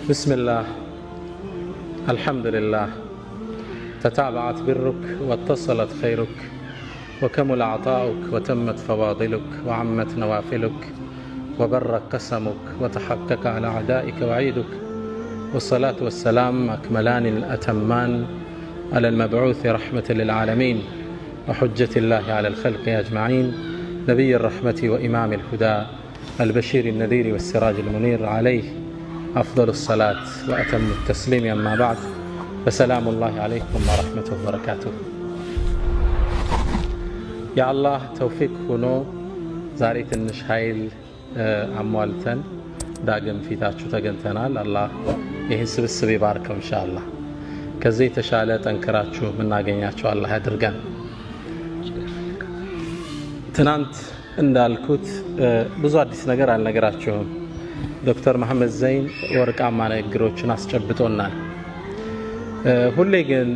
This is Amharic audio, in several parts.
بسم الله الحمد لله تتابعت برك واتصلت خيرك وكمل عطاؤك وتمت فواضلك وعمت نوافلك وبرك قسمك وتحقق على أعدائك وعيدك والصلاة والسلام أكملان الأتمان على المبعوث رحمة للعالمين وحجة الله على الخلق أجمعين نبي الرحمة وإمام الهدى البشير النذير والسراج المنير عليه أفضل الصلاة وأتم التسليم أما بعد فسلام الله عليكم ورحمته وبركاته يا الله توفيق هنو زاريت النشايل أموالتن داقم في تاتشو تقنتنال الله يهنسب السبي باركم إن شاء الله كزي تشالة أنكراتشو من ناقينياتشو الله يدرقان تنانت እንዳልኩት ብዙ አዲስ ነገር አልነገራችሁም ዶክተር መሐመድ ዘይን ወርቃማ ንግግሮችን አስጨብጦናል ሁሌ ግን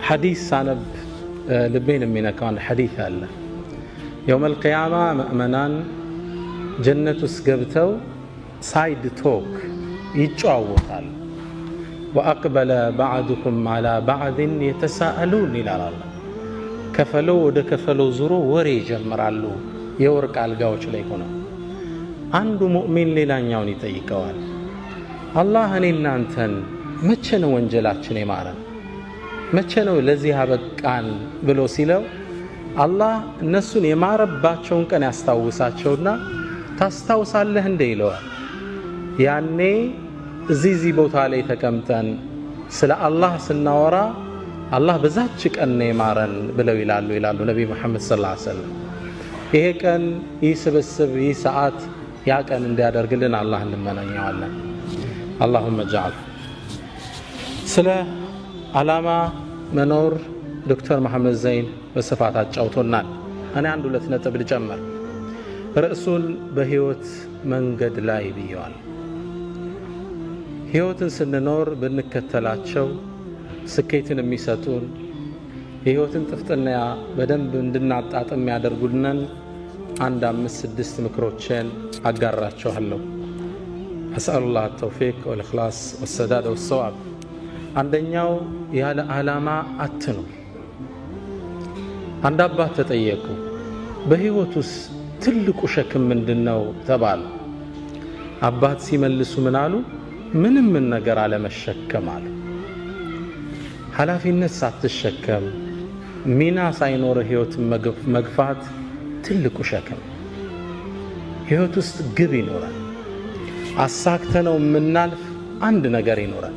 ሐዲስ ሳነብ ልቤን የሚነካው አንድ ሐዲስ አለ يوم القيامة مؤمنان ጀነት ውስጥ ገብተው ሳይድ ቶክ ይጫወታል وأقبل بعضكم على بعض يتساءلون ይላል አላህ ከፈለው ወደ ከፈለው ዙሮ ወሬ ይጀምራሉ የወርቅ አልጋዎች ላይ ሆነው አንዱ ሙእሚን ሌላኛውን ይጠይቀዋል አላህ እኔና አንተን መቼ ነው ወንጀላችን የማረን መቼ ነው ለዚህ አበቃን ብሎ ሲለው አላህ እነሱን የማረባቸውን ቀን ያስታውሳቸውና ታስታውሳለህ እንደ ይለዋል ያኔ እዚህ ቦታ ላይ ተቀምጠን ስለ አላህ ስናወራ አላህ በዛች ቀን ነው የማረን ብለው ይላሉ ነብይ መሐመድ ሰለላሁ ዐለይሂ ወሰለም ይሄ ቀን ይስበስብ ይሰዓት ያ ቀን እንዲያደርግልን አላህ እንመናኛለን اللهم اجعل ስለ ዓላማ መኖር ዶክተር መሐመድ ዘይን በስፋት አጫውቶናል እኔ አንድ ሁለት ነጥብ ልጨምር ርዕሱን በህይወት መንገድ ላይ ብየዋል ህይወትን ስንኖር ብንከተላቸው ስኬትን የሚሰጡን የህይወትን ጥፍጥና በደንብ እንድናጣጥም ያደርጉልናል አንድ 5-6 ምክሮችን አጋራችኋለሁ أسأل الله التوفيق والإخلاص والسداد والصواب አንደኛው ያለ ዓላማ አትኑር አንድ አባት ተጠየቁ በህይወቱስ ትልቁ ሸክም ምንድነው ተባለ አባት ሲመልሱ ምን አሉ ምንም ነገር አለመሸከም አሉ ኃላፊነት ሳትሸከም ሚና ሳይኖር ህይወት መግፋት ትልቁ ሸክም ህይወት ውስጥ ግብ ይኖራል አሳክተነው ምናልፍ አንድ ነገር ይኖራል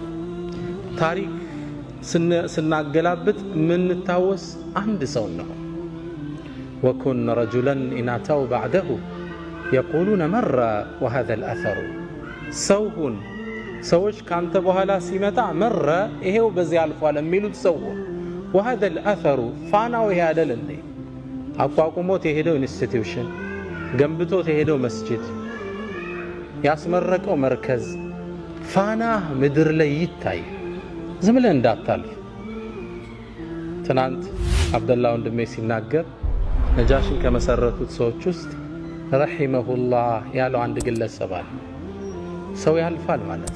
ታሪክ ስናገላብጥ ምንታወስ አንድ ሰው ነው وكن رجلا إن أتوا بعده يقولون مر وهذا الأثر سوهن سوش كانت بوهلا سيمتا مر إيهو بزي الفوال ميلود سوه وهذا الأثر فانا وهذا للي أقواكمو تهدو انستيوشن جنبتو تهدو مسجد ياسمركو مركز فانا مدر لي يتاي زملن داتالي تنانت عبد الله وندمي سيناغر نجاشن كمسرتوت سوچ ውስጥ رحمه الله ያለው አንድ ግለሰብ አለ ሰው ያልፋል ማለት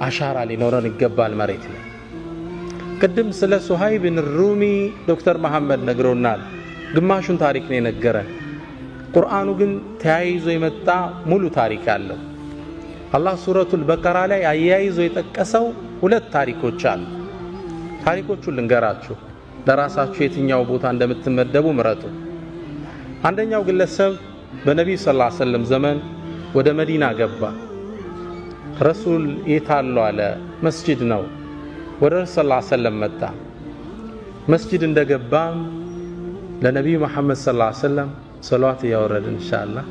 አሻራ ሊኖረን ይገባል መሬት ላይ ቅድም ስለ ሱሃይብ ብን ሩሚ ዶክተር መሐመድ ነግሮናል ግማሹን ታሪክ ነው የነገረን ቁርአኑ ግን ተያይዞ የመጣ ሙሉ ታሪክ አለው አላህ ሱረቱል በቀራ ላይ አያይዞ የጠቀሰው ሁለት ታሪኮች አሉ ታሪኮቹን ልንገራችሁ ለራሳችሁ የትኛው ቦታ እንደምትመደቡ ምረጡ አንደኛው ግለሰብ በነብዩ ሰለላሁ ዐለይሂ ወሰለም ዘመን ወደ መዲና ገባ ረሱል ይታሉ አለ መስጂድ ነው ወደ ረሱል ሰለላሁ ዐለይሂ ወሰለም መጣ መስጂድ እንደገባም ለነብዩ መሐመድ ሰለላሁ ዐለይሂ ወሰለም ሰላዋት ያወረደ ኢንሻአላህ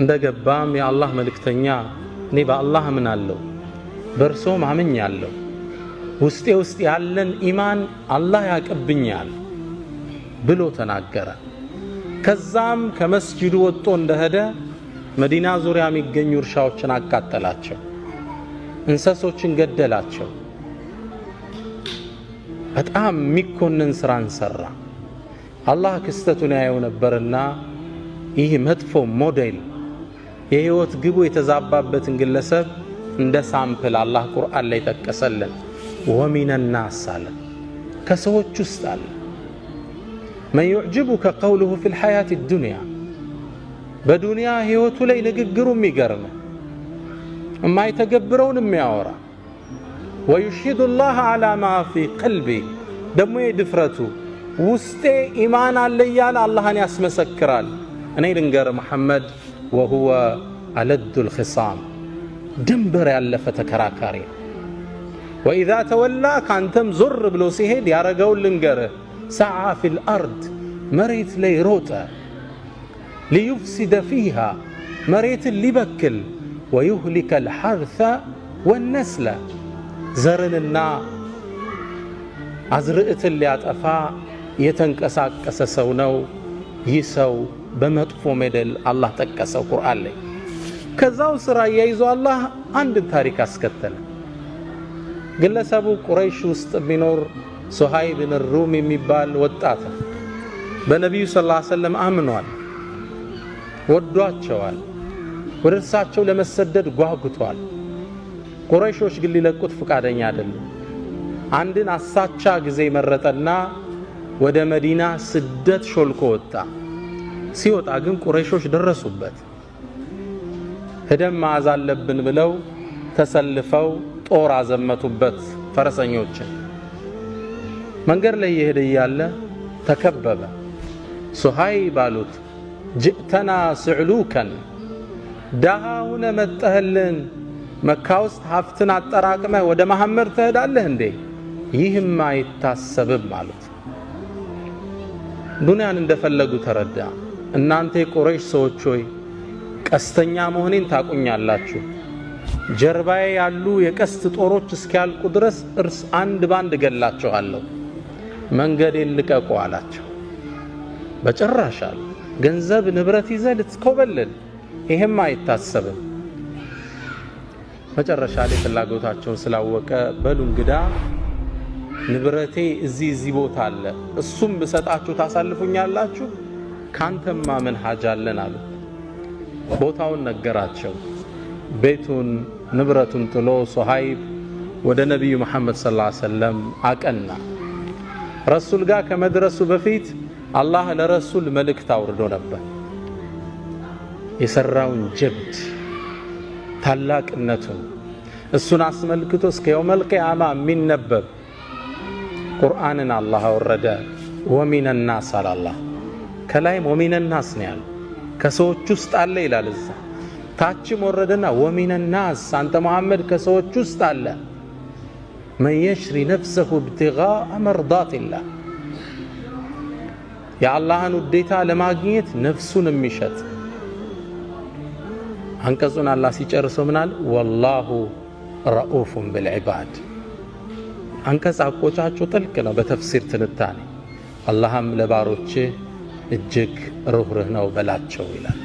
እንደገባም የአላህ መልእክተኛ እኔ በአላህ አምናለሁ በርሶ ማምኛለሁ ውስጥ ያለን ኢማን አላህ ያቀብኛል ብሎ ተናገረ ከዛም ከመስጂዱ ወጥቶ እንደሄደ መዲና ዙሪያ የሚገኙ እርሻዎችን አቃጠላቸው እንሰሶችን ገደላቸው በጣም የሚኮንን ስራን ሰራ አላህ ክስተቱን ያየው ነበርና ይህ መጥፎ ሞዴል የህይወት ግቡ የተዛባበትን ግለሰብ እንደ ሳምፕል አላህ ቁርአን ላይ ተቀሰለን ومن الناس አለ ከሰዎች ውስጥ አለ من يعجبك قوله في الحياة الدنيا በዱንያ ህይወቱ ላይ ንግግሩ የሚገርም የማይተገብረውን የሚያወራ ويشهد الله على ما في قلبي ደሞ የድፍረቱ ውስጤ ኢማን አለ ያለ አላህን ያስመሰክራል እኔ ልንገር መሐመድ وهو ألد الخصام ድንበር ያለፈ ተከራካሪ وإذا تولى كانتم زر بلو سيهد يارغون لنغره سعى في الأرض مريت لي روتا ليفسد فيها مريت اللي بكل ويهلك الحرث والنسل زرننا عزرئت اللي أطفا يتنكساك كسسونو يسو بمطفو مدل الله تكسو قرآن لي كذاو سرا ييزو الله عند التاريخ اسكتل ግለሰቡ ቁረይሽ ውስጥ ቢኖር ሱሃይብ ብን ሩም የሚባል ወጣት በነብዩ ሰለላሁ ዐለይሂ ወሰለም አምኗል ወዷቸዋል ወደ እርሳቸው ለመሰደድ ጓጉቷል ቁረይሾች ግን ሊለቁት ፍቃደኛ አይደሉም አንድን አሳቻ ጊዜ መረጠና ወደ መዲና ስደት ሾልኮ ወጣ ሲወጣ ግን ቁረይሾች ደረሱበት ሄደም ማዛለብን ብለው ተሰልፈው ጦር አዘመቱበት ፈረሰኞችን መንገድ ላይ ይሄድ ይያለ ተከበበ ሱሃይብ ባሉት ጅእተና ስዕሉከን ዳሃውነ መጣህልን መካ ውስጥ ሀፍትን አጠራቅመ ወደ መሐመድ ትሄዳለህ እንዴ ይህም አይታሰብም ማለት ዱንያን እንደፈለጉ ተረዳ እናንተ ቁረይሽ ሰዎች ሆይ ቀስተኛ መሆኔን ታቁኛላችሁ ጀርባዬ ያሉ የቀስት ጦሮች እስኪያልቁ ድረስ እርስ አንድ ባንድ ገላቸዋለሁ መንገዴን ልቀቁ አላቸው በጭራሽ ገንዘብ ንብረት ይዘህ ልትኮበልል ይሄም አይታሰብም መጨረሻ ላይ ፍላጎታቸውን ስላወቀ በሉ እንግዳ ንብረቴ እዚህ ቦታ አለ እሱም በሰጣችሁ ታሳልፉኛላችሁ ካንተማ ምን ሐጃ አለን አሉ ቦታውን ነገራቸው ቤቱን ንብረቱን ጥሎ ሱሃይብ ወደ ነብዩ መሐመድ ሰለላሁ ዐለይሂ ወሰለም አቀና ረሱል ጋር ከመድረሱ በፊት አላህ ለረሱል መልእክት አውርዶ ነበር የሰራውን ጀብድ ታላቅነቱን እሱን አስመልክቶ እስከ የውመል ቂያማ የሚነበብ ቁርአንን አላህ አወረደ ወሚን الناس አላህ ከላይም ወሚን الناس ነው ያለው ከሰዎች ውስጥ አለ ይላል እዛ ታችም ወረደና ወሚን الناس አንተ መሐመድ ከሰዎች ውስጥ አለ من يشري نفسه ابتغاء مرضات الله يا الله ውዴታ ለማግኘት ነፍሱን የሚሸጥ አንቀጹን አላህ ሲጨርሰው ምናል والله رؤوف بالعباد አንቀጽ አቆጫጩ ጥልቅ ነው በተፍሲር ትንታኔ አላህም ለባሮች እጅግ ሩህሩህ ነው በላቸው ይላል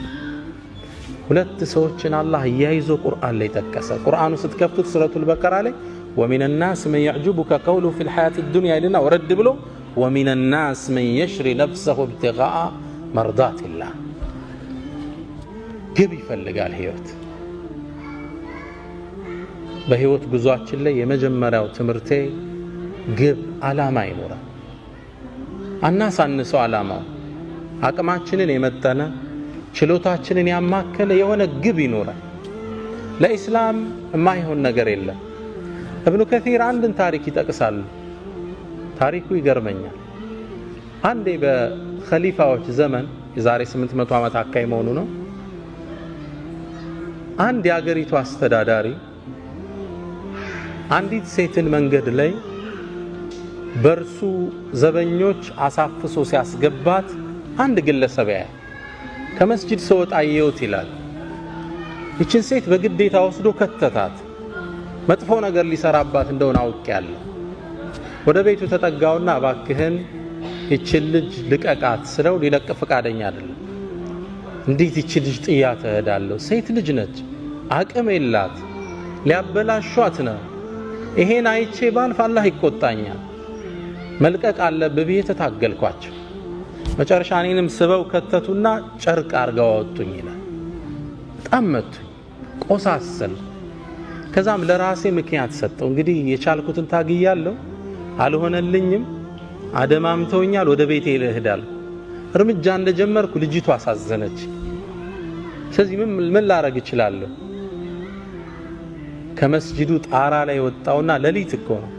ሁለት ሰዎችን አላህ ያይዞ ቁርአን ላይ ተከሰ ቁርአኑ ስትከፍቱት ሱረቱል በቀራ ላይ ومن الناس من يعجبك قوله في الحياة الدنيا لنا ورد بلو ومن الناس من يشري نفسه ابتغاء مرضات الله ግብ ይፈልጋል ህይወት በህይወት ጉዟችን ላይ የመጀመሪያው ትምርቴ ግብ አላማ ይኖራል አናሳንሰው አላማው አቅማችንን የመጠነ ችሎታችንን ያማከለ የሆነ ግብ ይኖራል ለኢስላም የማይሆን ነገር የለም ابن كثير አንድን ታሪክ ይጠቅሳል ታሪኩ ይገርመኛል አንዴ በኸሊፋዎች ዘመን የዛሬ 800 ዓመት አካይ መሆኑ ነው አንድ ያገሪቱ አስተዳዳሪ አንዲት ሴትን መንገድ ላይ በርሱ ዘበኞች አሳፍሶ ሲያስገባት አንድ ግለሰብ ያየ ከመስጂድ ሰው ጣየውት ይላል እቺን ሴት በግዴታ ወስዶ ከተታት መጥፎ ነገር ሊሰራባት እንደሆነ አውቄያለሁ ወደ ቤቱ ተጠጋውና አባክህን እቺን ልጅ ልቀቃት ስለው ሊለቅ ፈቃደኛ አይደለም እንዴት እቺን ልጅ ጥያት እሄዳለሁ ሴት ልጅ ነች አቅም የላት ሊያበላሿት ነው ይሄን አይቼ ባልፍ አላህ ይቆጣኛል መልቀቅ አለብህ ብዬ ተታገልኳቸው መጨረሻ እኔንም ስበው ከተቱና ጨርቅ አርጋው አወጡኝ ይላል በጣም መቱኝ ቆሳሰል ከዛም ለራሴ ምክንያት ሰጠው እንግዲህ የቻልኩትን ታግያለሁ አልሆነልኝም አደማምተውኛል ወደ ቤቴ ልሄዳለሁ እርምጃ እንደጀመርኩ ልጅቷ አሳዘነች ስለዚህ ምን ላረግ እችላለሁ ከመስጂዱ ጣራ ላይ ወጣውና ለሊት እኮ ነው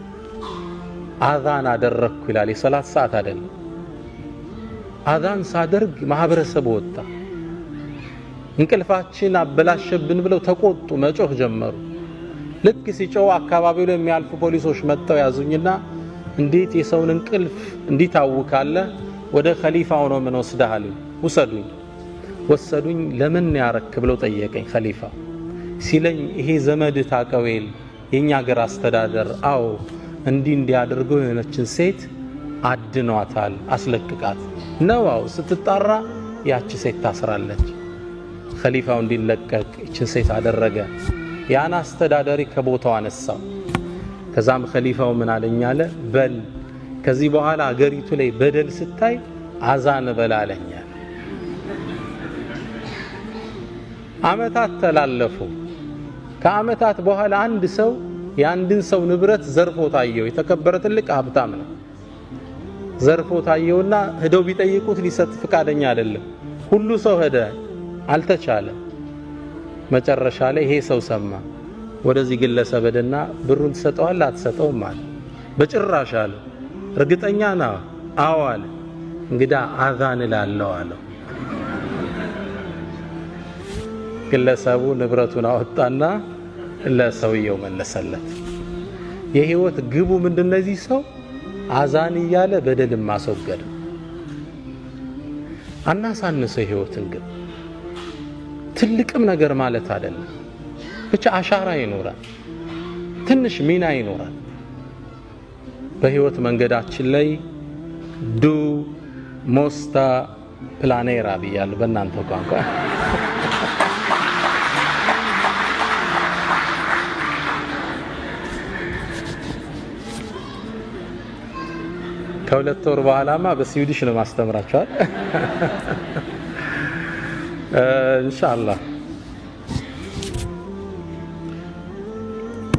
አዛን አደረኩ ይላል የሰላት ሰዓት አይደለም አዛን ሳደርግ ማህበረሰቡ ወጣ እንቅልፋችን አበላሸብን ብለው ተቆጡ መጮህ ጀመሩ ልክ ሲጮህ አካባቢው ላይ የሚያልፉ ፖሊሶች መጥተው ያዙኝና እንዴት የሰውን እንቅልፍ እንዲታውካለ ወደ ኸሊፋው ነው ምን ወስደሃል ወሰዱኝ ለምን ያረክ ብለው ጠየቀኝ ኸሊፋ ሲለኝ ይሄ ዘመድ ታቀዌል የኛ ሀገር አስተዳደር አው እንዲያደርገው የሆነችን ሴት አድኗታል አስለቅቃት ነዋው ስትጣራ ያቺ ሴት ታስራለች ኸሊፋው እንዲለቀቅ እቺን ሴት አደረገ ያን አስተዳዳሪ ከቦታው አነሳው ከዛም ኸሊፋው ምን አለኛለ በል ከዚህ በኋላ አገሪቱ ላይ በደል ስታይ አዛን በላለኛ አመታት ተላለፉ ከአመታት በኋላ አንድ ሰው ያንድን ሰው ንብረት ዘርፎ ታየው የተከበረ ትልቅ ሀብታም ነው ዘርፎ ታየውና ሄደው ቢጠይቁት ሊሰጥ ፍቃደኛ አይደለም ሁሉ ሰው ሄደ አልተቻለም መጨረሻ ላይ ይሄ ሰው ሰማ ወደዚህ ግለሰብ ሄደና ብሩን ተሰጠዋል አትሰጠውም አለ በጭራሽ አለ እርግጠኛ ነው አዎ አለ እንግዳ አዛን ላለው አለው ግለሰቡ ንብረቱን አወጣና ለሰውየው መለሰለት የህይወት ግቡ ምንድነው እዚህ ሰው አዛን ይያለ በደልም ማስወገድ አናሳንሰው ህይወትን ግን ትልቅም ነገር ማለት አይደለም ብቻ አሻራ ይኖራል ትንሽ ሚና ይኖራል በህይወት መንገዳችን ላይ ዱ ሞስታ ፕላኔራ ብያለሁ በእናንተ ቋንቋ ከሁለት ወር በኋላማ በስዊዲሽ ነው ማስተምራችኋል ኢንሻአላህ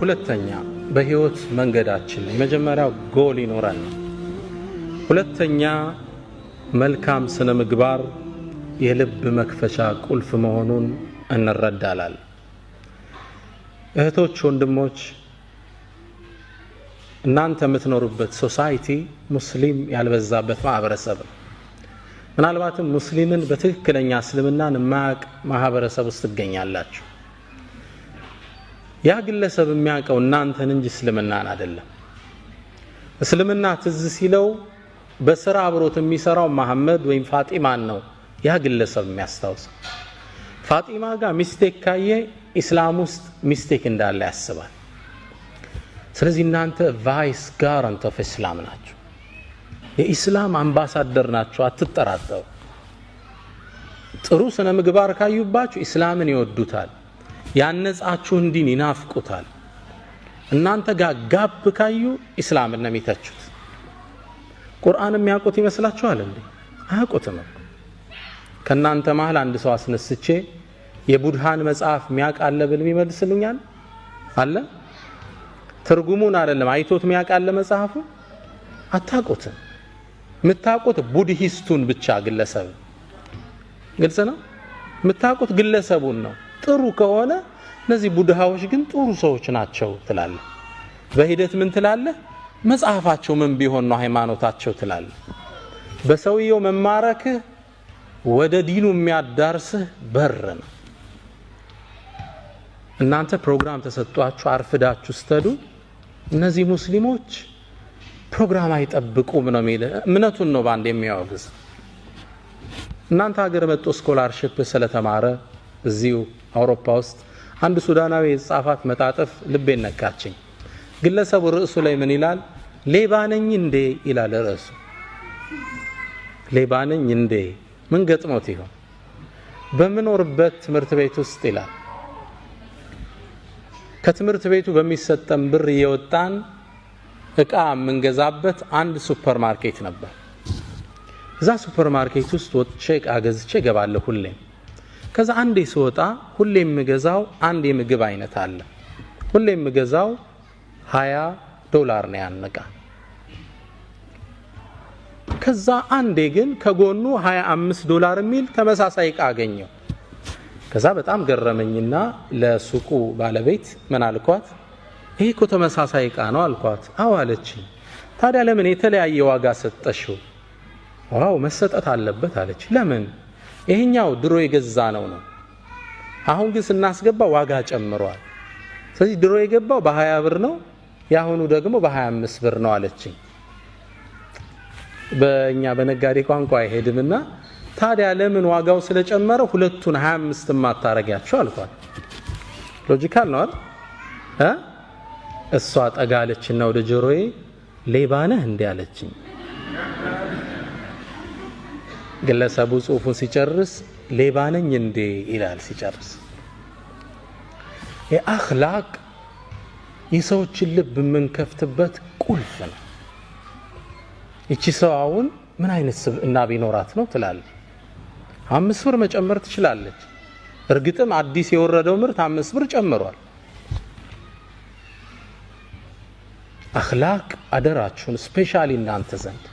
ሁለተኛ በህይወት መንገዳችን የመጀመሪያው ጎል ይኖራል ሁለተኛ መልካም ስነ ምግባር የልብ መክፈቻ ቁልፍ መሆኑን እንረዳለን እህቶች ወንድሞች እናንተ የምትኖሩበት ሶሳይቲ ሙስሊም ያልበዛበት ማህበረሰብ ምናልባትም ሙስሊምን በትክክለኛ እስልምናን ማቅ ማህበረሰብ ውስጥ ትገኛላችሁ ያ ግለሰብ የሚያቀው እናንተን እንጂ እስልምናን አይደለም እስልምና ትዝ ሲለው በስራ አብሮት የሚሰራው መሐመድ ወይም ፋጢማን ነው ያ ግለሰብ የሚያስታውስ ፋጢማ ጋር ሚስቴክ ካየ እስላም ውስጥ ሚስቴክ እንዳለ ያስባል ስለዚህ እናንተ ቫይስ ጋራንት ኦፍ እስላም ናችሁ የኢስላም አምባሳደር ናችሁ አትጠራጠሩ ጥሩ ስነ ምግባር ካዩባችሁ እስላምን ይወዱታል ያነጻችሁ እንዲን ይናፍቁታል እናንተ ጋር ጋብ ካዩ እስላምን ነው የሚተቹት ቁርአን የሚያውቁት ይመስላችኋል እንዴ አያውቁትም ከናንተ መሃል አንድ ሰው አስነስቼ የቡድሃን መጽሐፍ የሚያቃለ ብል ይመልስልኛል አለ ትርጉሙን አይደለም አይቶት የሚያቃለ መጽሐፉ አታውቁትም ምታውቁት ቡድሂስቱን ብቻ ግለሰብ ግልጽ ነው ምታውቁት ግለሰቡን ነው ጥሩ ከሆነ እነዚህ ቡድሃዎች ግን ጥሩ ሰዎች ናቸው ትላለ በሂደት ምን ትላለ መጽሐፋቸው ምን ቢሆን ነው ሃይማኖታቸው ትላለ በሰውየው መማረክ ወደ ዲኑ የሚያዳርስህ በር ነው እናንተ ፕሮግራም ተሰጥቷችሁ አርፍዳችሁ ስተዱ እነዚህ ሙስሊሞች ፕሮግራም አይጠብቁም ነው የሚል እምነቱን ነው ባንድ የሚያወግዝ እናንተ ሀገር መጥቶ ስኮላርሺፕ ስለተማረ እዚሁ አውሮፓ ውስጥ አንድ ሱዳናዊ የጻፋት መጣጥፍ ልቤን ነካችኝ ግለሰቡ ርዕሱ ላይ ምን ይላል ሌባነኝ እንዴ ይላል ርዕሱ ሌባነኝ እንዴ ምን ገጥሞት ይሆን በመኖርበት ትምህርት ቤት ውስጥ ይላል ከትምህርት ቤቱ በሚሰጠን ብር እየወጣን እቃ መንገዛበት አንድ ሱፐርማርኬት ነበር እዛ ሱፐርማርኬት ውስጥ ወጥቼ እቃ ገዝቼ ገባለሁ ሁሌ ከዛ አንዴ ስወጣ ሁሌ የምገዛው አንድ የምግብ አይነት አለ። ሁሌ የምገዛው $20 ነው ያነቃ። ከዛ አንዴ ግን ከጎኑ $25 የሚል ተመሳሳይ ዕቃ አገኘው። ከዛ በጣም ገረመኝና ለሱቁ ባለቤት ምን አልኳት? ይሄ እኮ ተመሳሳይ ዕቃ ነው አልኳት። አዎ አለችኝ። ታዲያ ለምን የተለያየ ዋጋ ሰጠሽው? ዋው መሰጠት አለበት አለች። ለምን? ይሄኛው ድሮ የገዛ ነው። አሁን ግን ስናስገባ ዋጋ ጨምሯል። ስለዚህ ድሮ የገባው በ$20 ነው፣ ያሁኑ ደግሞ በ$25 ነው አለችኝ። በእኛ በነጋዴ ቋንቋ አይሄድምና ታዲያ ለምን ዋጋው ስለጨመረ ሁለቱን 25 ማታረጋቸው አልኳት። ሎጂካል ነው አይደል? እሷ ጠጋለችና ወደ ጆሮዬ ሌባ ነህ እንዴ አለችኝ። ግለሰቡ ጽሑፉን ሲጨርስ ሌባ ነኝ እንዴ ይላል ሲጨርስ። የአኽላቅ የሰዎችን ልብ የምንከፍትበት ቁልፍ ነው። እቺ ሰው አሁን ምን አይነት ስብዕና ቢኖራት ነው ትላለች። $5 መጨመር ትችላለች። እርግጥም አዲስ የወረደው ምርት $5 ጨምሯል። አኽላቅ አደራችሁን ስፔሻሊ እናንተ ዘንድ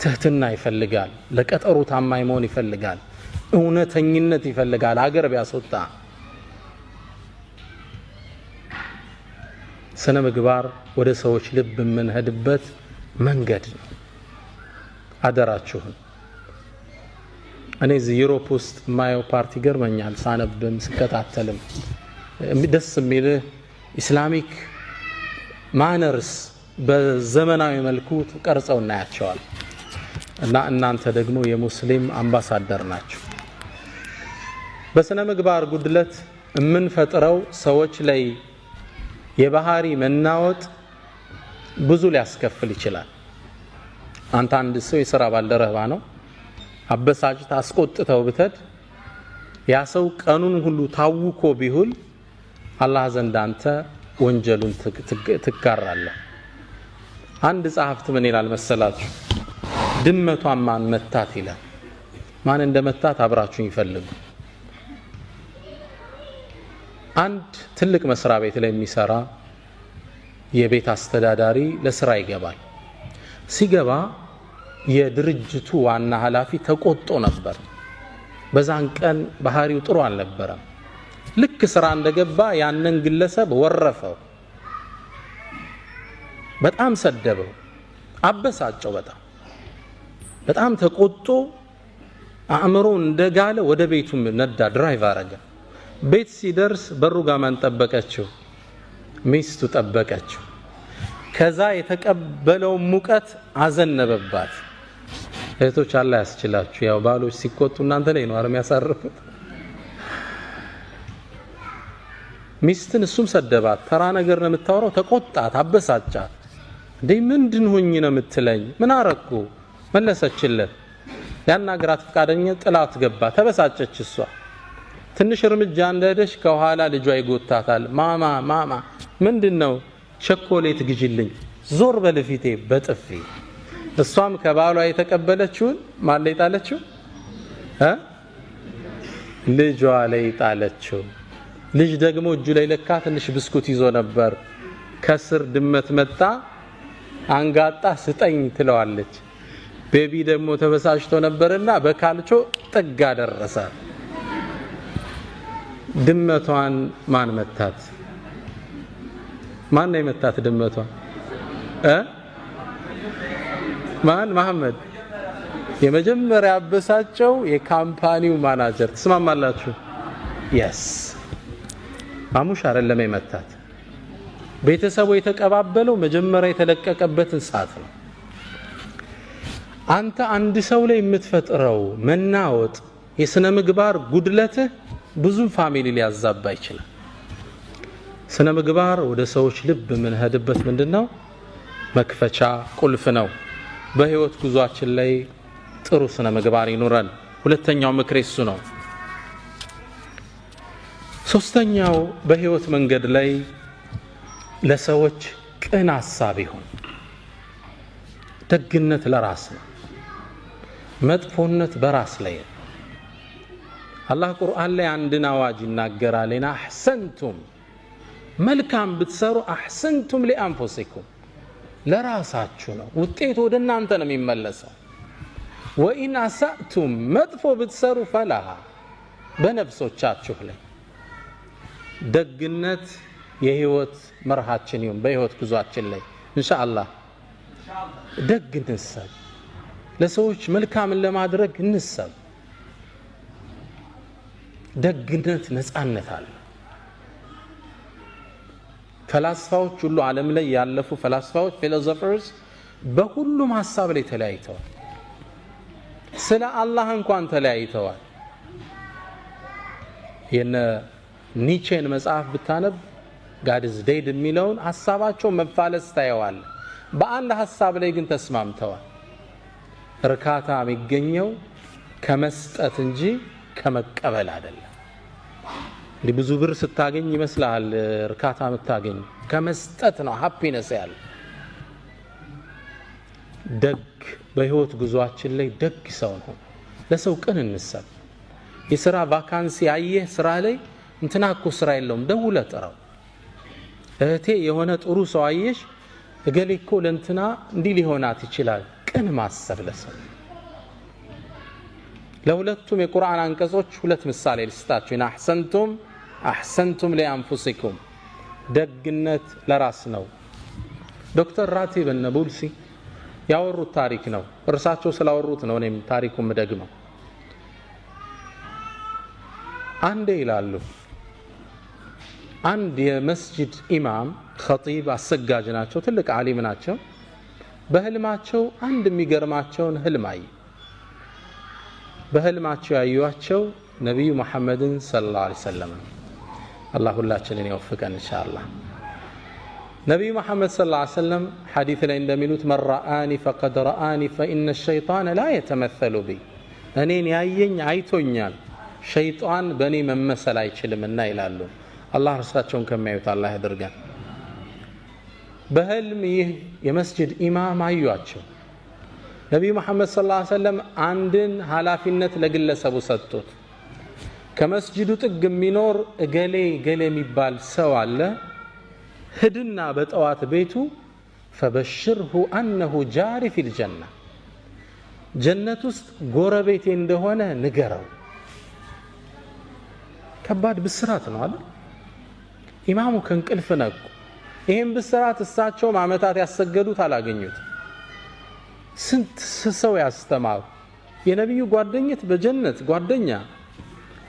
ትህትና ይፈልጋል። ለቀጠሩ ታማኝ መሆን ይፈልጋል። እውነተኝነት ይፈልጋል። ሀገር ቢያስወጣ ስነ ምግባር ወደ ሰዎች ልብ የምንሄድበት መንገድ ነው። አደራችሁን። እኔ እዚህ ዩሮፕ ውስጥ ማየው ፓርቲ ገርመኛል። ሳነብም ስከታተልም ደስ የሚል ኢስላሚክ ማነርስ በዘመናዊ መልኩ ተቀርጸው እናያቸዋል። እና እናንተ ደግሞ የሙስሊም አምባሳደር ናችሁ። በስነ ምግባር ጉድለት የምንፈጥረው ሰዎች ላይ የባህሪ መናወጥ ብዙ ሊያስከፍል ይችላል። አንተ አንድ ሰው የሥራ ባልደረባ ነው፣ አበሳጭታ አስቆጥተው ብትድ ያ ሰው ቀኑን ሁሉ ታውኮ ቢሁል አላህ ዘንድ አንተ ወንጀሉን ትጋራለህ። አንድ ጸሐፍት ምን ይላል መሰላችሁ? ድመቷን ማን መታት ይላል። ማን እንደመታት አብራችሁን ይፈልጉ። አንድ ትልቅ መስሪያ ቤት ላይ የሚሰራ የቤት አስተዳዳሪ ለስራ ይገባል። ሲገባ የድርጅቱ ዋና ኃላፊ ተቆጥቶ ነበር። በዛን ቀን ባህሪው ጥሩ አልነበረም። ልክ ስራ እንደገባ ያንን ግለሰብ ወረፈው፣ በጣም ሰደበው፣ አበሳጨው። በጣም ተቆጥቶ አእምሮ እንደጋለ ወደ ቤቱ ነዳ፣ ድራይቭ አረገ። ቤት ሲደርስ በሩ ጋር ማን ጠበቀችው? ሚስቱ ጠበቀችው። ከዛ የተቀበለው ሙቀት አዘነበባት። እህቶች አላህ ያስችላችሁ። ያው ባሎች ሲቆጡ እናንተ ላይ ነው አረም ያሳርፉት። ሚስትን እሱም ሰደባት። ተራ ነገር ነው የምታወራው። ተቆጣት፣ አበሳጫት። እንዴ ምንድን ሆኝ ነው የምትለኝ? ምን አረኩ? መለሰችለት። ያናግራት ፈቃደኛ ጥላት ገባ። ተበሳጨች እሷ። ትንሽ እርምጃ እንደሄደች ከኋላ ልጇ ይጎታታል። ማማ ምንድነው? ቸኮሌት ግጅልኝ፣ ዞር በልፊቴ በጥፊ። እሷም ከባሏ የተቀበለችውን ማን ላይ ጣለችው? ልጇ ላይ ጣለችው። ልጅ ደግሞ እጁ ላይ ለካ ትንሽ ብስኩት ይዞ ነበር። ከስር ድመት መጣ፣ አንጋጣ ስጠኝ ትለዋለች። ቤቢ ደግሞ ተበሳጭቶ ነበርና በካልቾ ጥጋ ደረሰ። ድመቷን ማን መታት? ማን ነው የመታት ድመቷን? ማን? መሐመድ። የመጀመሪያ አበሳጨው የካምፓኒው ማናጀር። ትስማማላችሁ? የስ ማሙሽ አይደለም የመታት። ቤተሰቡ የተቀባበለው መጀመሪያ የተለቀቀበትን ሰዓት ነው። አንተ አንድ ሰው ላይ የምትፈጥረው መናወጥ፣ የስነ ምግባር ጉድለትህ ብዙ ፋሚሊ ሊያዛባ ይችላል። ስነ ምግባር ወደ ሰዎች ልብ የምንሄድበት ምንድነው? መክፈቻ ቁልፍ ነው። በህይወት ጉዟችን ላይ ጥሩ ስነ ምግባር ይኑረን። ሁለተኛው ምክር እሱ ነው። ሶስተኛው በህይወት መንገድ ላይ ለሰዎች ቅን ሐሳብ ይሁን። ደግነት ለራስ ነው፣ መጥፎነት በራስ ላይ ነው። አላህ ቁርአን ላይ አንድን አዋጅ ይናገራል ኢና አህሰንቱም መልካም ብትሰሩ አህሰንቱም ሊአንፉሲኩም ለራሳችሁ ነው ውጤቱ ወደ እናንተ ነው የሚመለሰው ወኢን አሳእቱም መጥፎ ብትሰሩ ፈላሃ በነፍሶቻችሁ ላይ ደግነት የህይወት መርሃችን ይሁን በህይወት ጉዟችን ላይ ኢንሻአላህ ደግ እንሰብ ለሰዎች መልካምን ለማድረግ እንሰብ ደግነት ነፃነት አለ ፈላስፋዎች ሁሉ ዓለም ላይ ያለፉ ፈላስፋዎች ፊሎሶፈርስ በሁሉም ሐሳብ ላይ ተለያይተዋል ስለ አላህ እንኳን ተለያይተዋል የነ ኒቼን መጽሐፍ ብታነብ God is dead የሚለውን ሐሳባቸው መፋለስ ታየዋል በአንድ ሐሳብ ላይ ግን ተስማምተዋል እርካታ የሚገኘው ከመስጠት እንጂ ከመቀበል አይደለም ብዙ ብር ስታገኝ ይመስላል እርካታ የምታገኝ ከመስጠት ነው ሃፒነስ ያለ ደግ በህይወት ጉዟችን ላይ ደግ ሰው ነው ለሰው ቅን እንሰብ የሥራ ቫካንሲ አየህ ስራ ላይ እንትናኮ ስራ የለውም ደውለህ ጥራው እህቴ የሆነ ጥሩ ሰው አየሽ እገሌኮ ለእንትና እንዲህ ሊሆናት ይችላል ቅን ማሰብ ለሰው ለሁለቱም የቁርአን አንቀጾች ሁለት ምሳሌ ልስጣችሁ ኢና አህሰንቱም ሊአንፉሲኩም ደግነት ለራስ ነው ዶክተር ራቲብ ነቡልሲ ያወሩት ታሪክ ነው እርሳቸው ስላወሩት ነው እኔም ታሪኩን መደግመው አንዴ ይላሉ አንድ የመስጂድ ኢማም ኸጢብ አሰጋጅ ናቸው ትልቅ ዓሊም ናቸው በህልማቸው አንድ የሚገርማቸውን ህልም አዩ በህልማቸው ያዩዋቸው ነብዩ መሐመድን ሰለላሁ ዐለይሂ ወሰለም አላህ ሁላችንን ይወፍቀን ኢንሻአላህ ነብዩ መሐመድ ሰለላሁ ዐለይሂ ወሰለም ሐዲስ ላይ እንደሚሉት መራአኒ ፈቀድ ረአኒ فإن الشيطان لا يتمثل بي እኔን ያየኝ አይቶኛል ሸይጣን በእኔ መመሰል አይችልምና ይላሉ አላህ እርሳቸውን ከማዩት አላህ ያድርገን በህልም ይህ የመስጂድ ኢማም አዩዋቸው ነብዩ መሐመድ ሰለላሁ ዐለይሂ ወሰለም አንድን ኃላፊነት ለግለሰቡ ሰጡት ከመስጂዱ ጥግ የሚኖር እገሌ የሚባል ሰው አለ ሂድና በጠዋት ቤቱ فبشره انه جاري في الجنه ጀነት ውስጥ ጎረቤቴ እንደሆነ ንገረው ከባድ ብስራት ነው አይደል ኢማሙ ከንቅልፍ ነቁ ይሄን ብስራት እሳቸው ማመታት ያሰገዱት አላገኙት ስንት ሰው ያስተማሩ የነብዩ ጓደኝት በጀነት ጓደኛ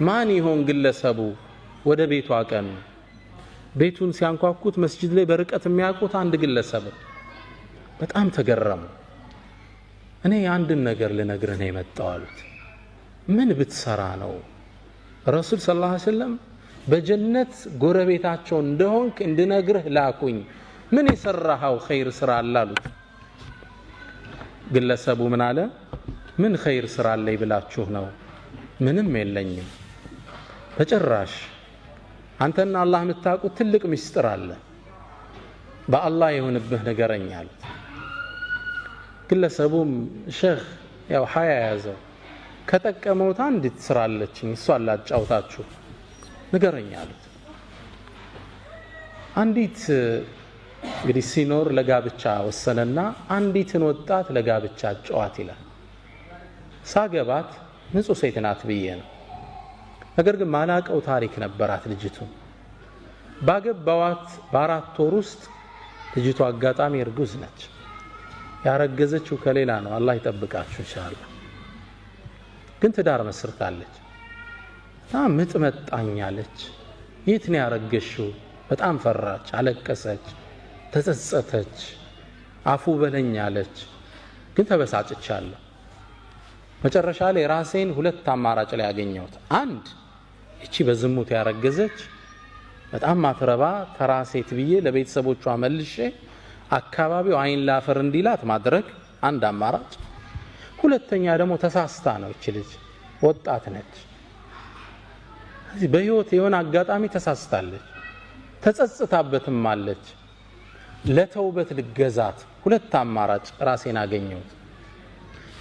ማን ይሆን ግለሰቡ ወደ ቤቱ አቀኑ ቤቱን ሲያንኳኩት መስጂድ ላይ በርቀት የሚያውቁት አንድ ግለሰብ በጣም ተገረሙ እኔ አንድን ነገር ልነግርህ ነው የመጣው አሉት ምን ብትሰራ ነው ረሱል ሰለላሁ ዐለይሂ ወሰለም በጀነት ጎረቤታቸው እንደሆንክ እንድነግርህ ላኩኝ ምን የሰራኸው ኸይር ስራ አላሉት ግለሰቡ ምን አለ ምን ኸይር ስራ አለኝ ብላችሁ ነው ምንም የለኝም በጭራሽ አንተና አላህ የምታውቁት ትልቅ ምስጢር አለ በአላህ የሆነብህ ነገረኛ አሉት ግለሰቡም ሼህ ያው ሀያ ያዘው ከጠቀመውት አንዲት ስራ አለችኝ እሷን ላጫውታችሁ ነገረኛ አሉት አንዲት እንግዲህ ሲኖር ለጋብቻ ወሰነና አንዲትን ወጣት ለጋብቻ ጨዋት ይላል ሳገባት ንጹህ ሴት ናት ብዬ ነው ነገር ግን ማላቀው ታሪክ ነበራት ልጅቱ ባገባዋት በአራት ወር ውስጥ ልጅቱ አጋጣሚ እርጉዝ ነች ያረገዘችው ከሌላ ነው አላህ ይጠብቃችሁ ኢንሻአላህ ግን ትዳር መስርታለች ምጥ መጣኛለች የት ነው ያረገሽው በጣም ፈራች አለቀሰች ተጸጸተች አፉ በለኛለች ግን ተበሳጭቻለሁ መጨረሻ ላይ ራሴን ሁለት አማራጭ ላይ ያገኘሁት አንድ እቺ በዝሙት ያረገዘች በጣም ማትረባ ተራሴት ብዬ ለቤተሰቦቿ መልሼ አካባቢው አይን ላፈር እንዲላት ማድረግ አንድ አማራጭ ሁለተኛ ደግሞ ተሳስታ ነው እቺ ልጅ ወጣት ነች እዚህ በህይወት የሆነ አጋጣሚ ተሳስታለች ተጸጽታበትም አለች ለተውበት ልገዛት ሁለት አማራጭ ራሴን አገኘሁት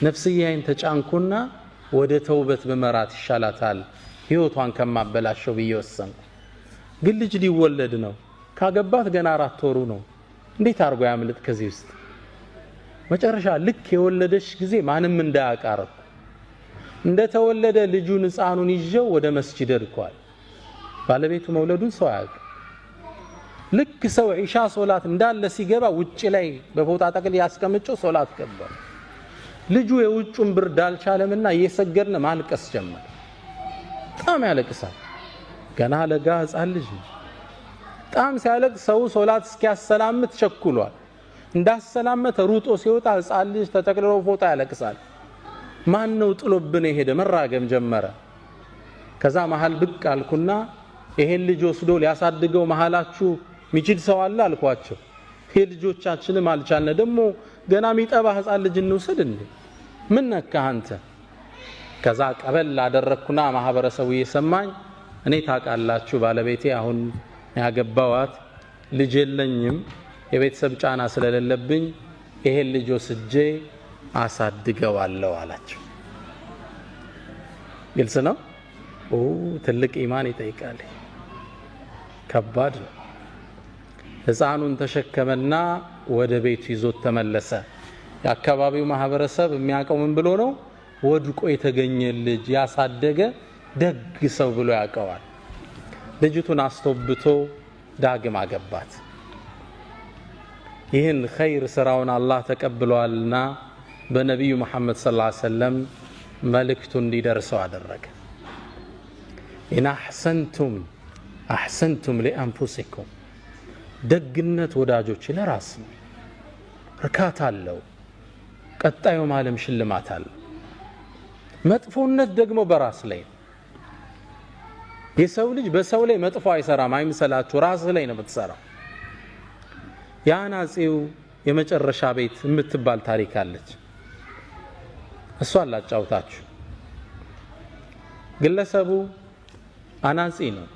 ነፍስያዬን ተጫንኩና ወደ ተውበት በመራት ይሻላታል ህይወቷን ከማበላሸው ብዬ ወሰንኩ። ግን ልጅ ሊወለድ ነው። ካገባት ገና 4 ወሩ ነው። እንዴት አርጎ ያምልጥ ከዚህ ውስጥ? መጨረሻ ልክ የወለደች ጊዜ ማንም እንዳያቃረብ እንደተወለደ ልጁን ህፃኑን ይዤው ወደ መስጂድ ሄድኳል። ባለቤቱ መውለዱን ሰው ያውቅ። ልክ ሰው ኢሻ ሶላት እንዳለ ሲገባ ውጪ ላይ በፎጣ ጠቅል ያስቀምጨው ሶላት ገባ። ልጁ የውጩን ብርድ አልቻለምና እየሰገድን ማልቀስ ጀመረ። በጣም ያለቅሳል። ገና ለጋ ህፃን ልጅ ነው። በጣም ሲያለቅስ ሰው ሶላት እስኪያሰላምት ቸኩሏል። እንዳሰላመተ ሩጦ ሲወጣ ህፃን ልጅ ተጠቅልሎ ፎጣ ያለቅሳል። ማን ነው ጥሎብን የሄደ? መራገም ጀመረ። ከዛ መሃል ብቅ አልኩና ይሄን ልጅ ወስዶ ሊያሳድገው መሃላችሁ ሚችል ሰው አለ አልኳቸው። ልጆቻችንም አልቻልነ ደግሞ ገና ሚጠባ ህፃን ልጅ እንውሰድ እንዴ? ምን ነካህ አንተ? ከዛ ቀበል አደረኩና ማህበረሰቡ እየሰማኝ እኔ ታውቃላችሁ ባለቤቴ አሁን ያገባዋት ልጅ የለኝም የቤተሰብ ጫና ስለሌለብኝ ይሄን ልጅ ወስጄ አሳድገዋለሁ አላቸው። ግልጽ ነው። ትልቅ ኢማን ይጠይቃል። ከባድ ነው። ህፃኑን ተሸከመና ወደ ቤቱ ይዞት ተመለሰ። የአካባቢው ማህበረሰብ የሚያውቀው ምን ብሎ ነው? ወድቆ የተገኘ ልጅ ያሳደገ ደግ ሰው ብሎ ያውቀዋል። ልጅቱን አስተውብቶ ዳግም አገባት። ይህን ኸይር ስራውን አላህ ተቀብሏልና በነቢዩ መሐመድ ሰለላሁ ዐለይሂ ወሰለም መልእክቱ እንዲደርሰው አደረገ። ኢን አሕሰንቱም ሊአንፉሲኩም፣ ደግነት ወዳጆች ለራስ ነው፣ እርካታ አለው፣ ቀጣዩ ዓለም ሽልማት አለው። መጥፎነት ደግሞ በራስ ላይ ነው። የሰው ልጅ በሰው ላይ መጥፎ አይሰራም አይምሰላችሁ፣ ራስ ላይ ነው የምትሰራው። የአናጺው የመጨረሻ ቤት የምትባል ታሪክ አለች። እሷን ላጫውታችሁ። ግለሰቡ አናጺ ነው።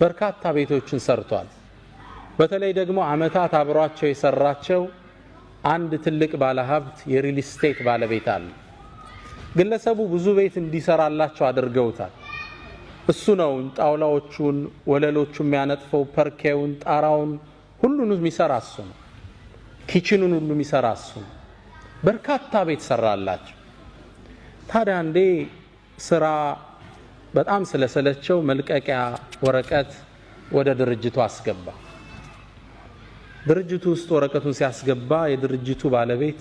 በርካታ ቤቶችን ሰርቷል። በተለይ ደግሞ አመታት አብሯቸው የሰራቸው አንድ ትልቅ ባለሀብት የሪል ስቴት ባለቤት አለ። ግለሰቡ ብዙ ቤት እንዲሰራላቸው አድርገውታል። እሱ ነው ጣውላዎቹን ወለሎቹን የሚያነጥፈው፣ ፐርኬውን፣ ጣራውን ሁሉንም የሚሰራ እሱ ነው። ኪችኑን ሁሉ የሚሰራ እሱ ነው። በርካታ ቤት ሰራላቸው። ታዲያ አንዴ ስራ በጣም ስለሰለቸው መልቀቂያ ወረቀት ወደ ድርጅቱ አስገባ። ድርጅቱ ውስጥ ወረቀቱን ሲያስገባ የድርጅቱ ባለቤት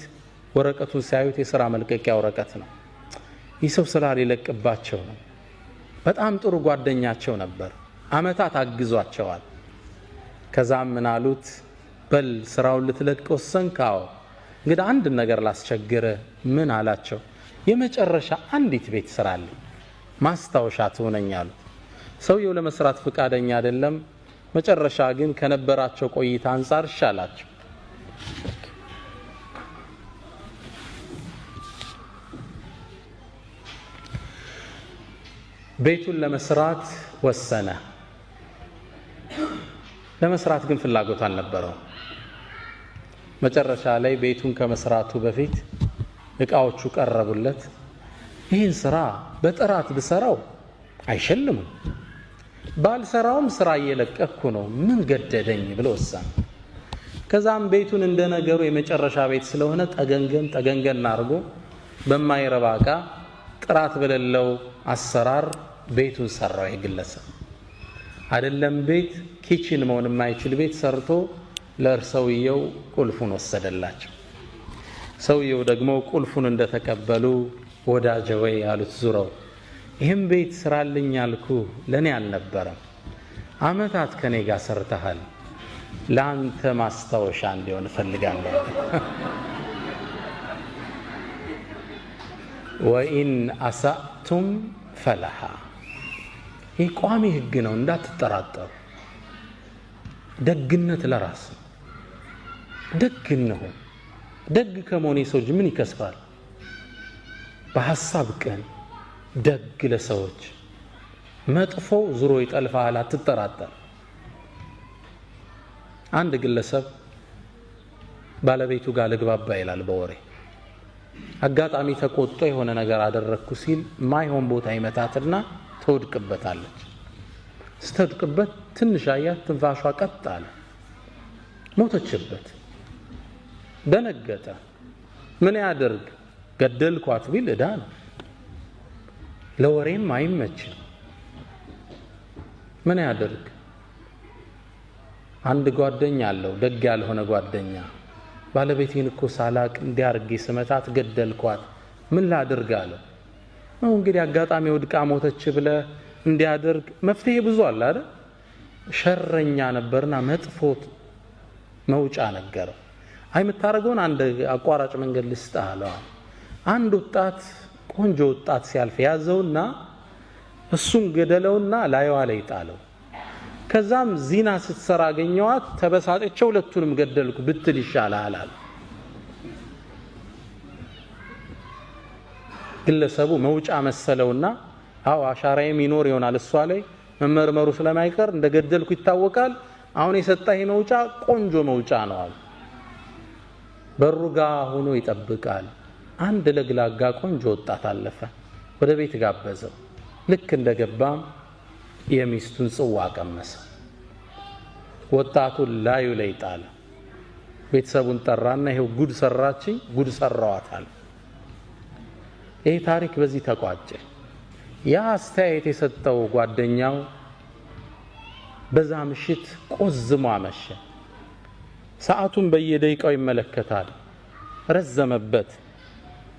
ወረቀቱን ሲያዩት የሥራ መልቀቂያ ወረቀት ነው። ይህ ሰው ስራ ሊለቅባቸው ነው። በጣም ጥሩ ጓደኛቸው ነበር። አመታት አግዟቸዋል። ከዛም ምን አሉት? በል ስራውን ልትለቅ ወሰንክ? አዎ። እንግዲህ አንድ ነገር ላስቸግረ። ምን አላቸው? የመጨረሻ አንዲት ቤት ስራልኝ ማስታወሻ ትሆነኝ አሉት። ሰውየው ለመስራት ፍቃደኛ አይደለም። መጨረሻ ግን ከነበራቸው ቆይታ አንፃር ይሻላቸው። ቤቱን ለመስራት ወሰነ። ለመስራት ግን ፍላጎት አልነበረው። መጨረሻ ላይ ቤቱን ከመስራቱ በፊት እቃዎቹ ቀረቡለት። ይህን ስራ በጥራት ብሰራው አይሸልሙም፣ ባልሰራውም ስራ እየለቀኩ ነው፣ ምን ገደደኝ ብሎ ወሰነ። ከዛም ቤቱን እንደነገሩ የመጨረሻ ቤት ስለሆነ ጠገንገን አድርጎ በማይረባ እቃ ጥራት በሌለው አሰራር ቤቱን ሰራው። የግለሰብ አይደለም ቤት ኪችን መሆን የማይችል ቤት ሰርቶ ለእርሰውየው ቁልፉን ወሰደላቸው። ሰውየው ደግሞ ቁልፉን እንደተቀበሉ ወዳጄ ወይ ያሉት ዙረው፣ ይህም ቤት ስራልኝ ያልኩ ለኔ አልነበረም፣ አመታት ከኔ ጋር ሰርተሃል፣ ለአንተ ማስታወሻ እንዲሆን እፈልጋለሁ። ወኢን አሳእቱም ፈለሃ፣ ይህ ቋሚ ህግ ነው፣ እንዳትጠራጠሩ። ደግነት ለራስ ነው። ደግ እንሁን። ደግ ከመሆን የሰው ልጅ ምን ይከስፋል? በሐሳብ ቀን ደግ ለሰዎች፣ መጥፎ ዙሮ ይጠልፋል፣ አትጠራጠር። አንድ ግለሰብ ባለቤቱ ጋር ልግባባ ይላል በወሬ። አጋጣሚ ተቆጥቶ የሆነ ነገር አደረኩ ሲል ማይሆን ቦታ ይመታትና ትወድቅበታለች። ስትወድቅበት ትንሽ አያት፣ ትንፋሿ ቀጥ አለ፣ ሞተችበት። ደነገጠ። ምን ያደርግ? ገደልኳት ቢል ዕዳ ነው፣ ለወሬም አይመችም። ምን ያደርግ? አንድ ጓደኛ አለው፣ ደግ ያልሆነ ጓደኛ። ባለቤቴን እኮ ሳላቅ እንዲያርግ ስመታት ገደልኳት፣ ምን ላድርግ አለ። ነው እንግዲህ አጋጣሚ ወድቃ ሞተች ብለ እንዲያደርግ መፍትሄ ብዙ አለ አይደል? ሸረኛ ነበርና መጥፎት መውጫ ነገረው። አይ የምታረገውን አንድ አቋራጭ መንገድ ልስጥህ አለው። አንድ ወጣት፣ ቆንጆ ወጣት ሲያልፍ ያዘውና እሱን ገደለውና ላይዋ ላይ ጣለው። ከዛም ዚና ስትሰራ አገኘዋት፣ ተበሳጨች፣ ሁለቱንም ገደልኩ ብትል ይሻላል አለ። ግለሰቡ መውጫ መሰለውና አው አሻራዬም ይኖር ይሆናል እሷ ላይ መመርመሩ ስለማይቀር እንደገደልኩ ይታወቃል፣ አሁን የሰጣኝ መውጫ ቆንጆ መውጫ ነው አለ። በሩጋ ሆኖ ይጠብቃል። አንድ ለግላጋ ቆንጆ ወጣት አለፈ። ወደ ቤት ጋበዘው። ልክ እንደገባም የሚስቱን ጽዋ ቀመሰ። ወጣቱን ላዩ ላይ ጣለ። ቤተሰቡን ጠራና ይሄው ጉድ ሰራችኝ፣ ጉድ ሰራዋታል። ይሄ ታሪክ በዚህ ተቋጨ። ያ አስተያየት የሰጠው ጓደኛው በዛ ምሽት ቆዝሞ አመሸ። ሰዓቱን በየደቂቃው ይመለከታል። ረዘመበት።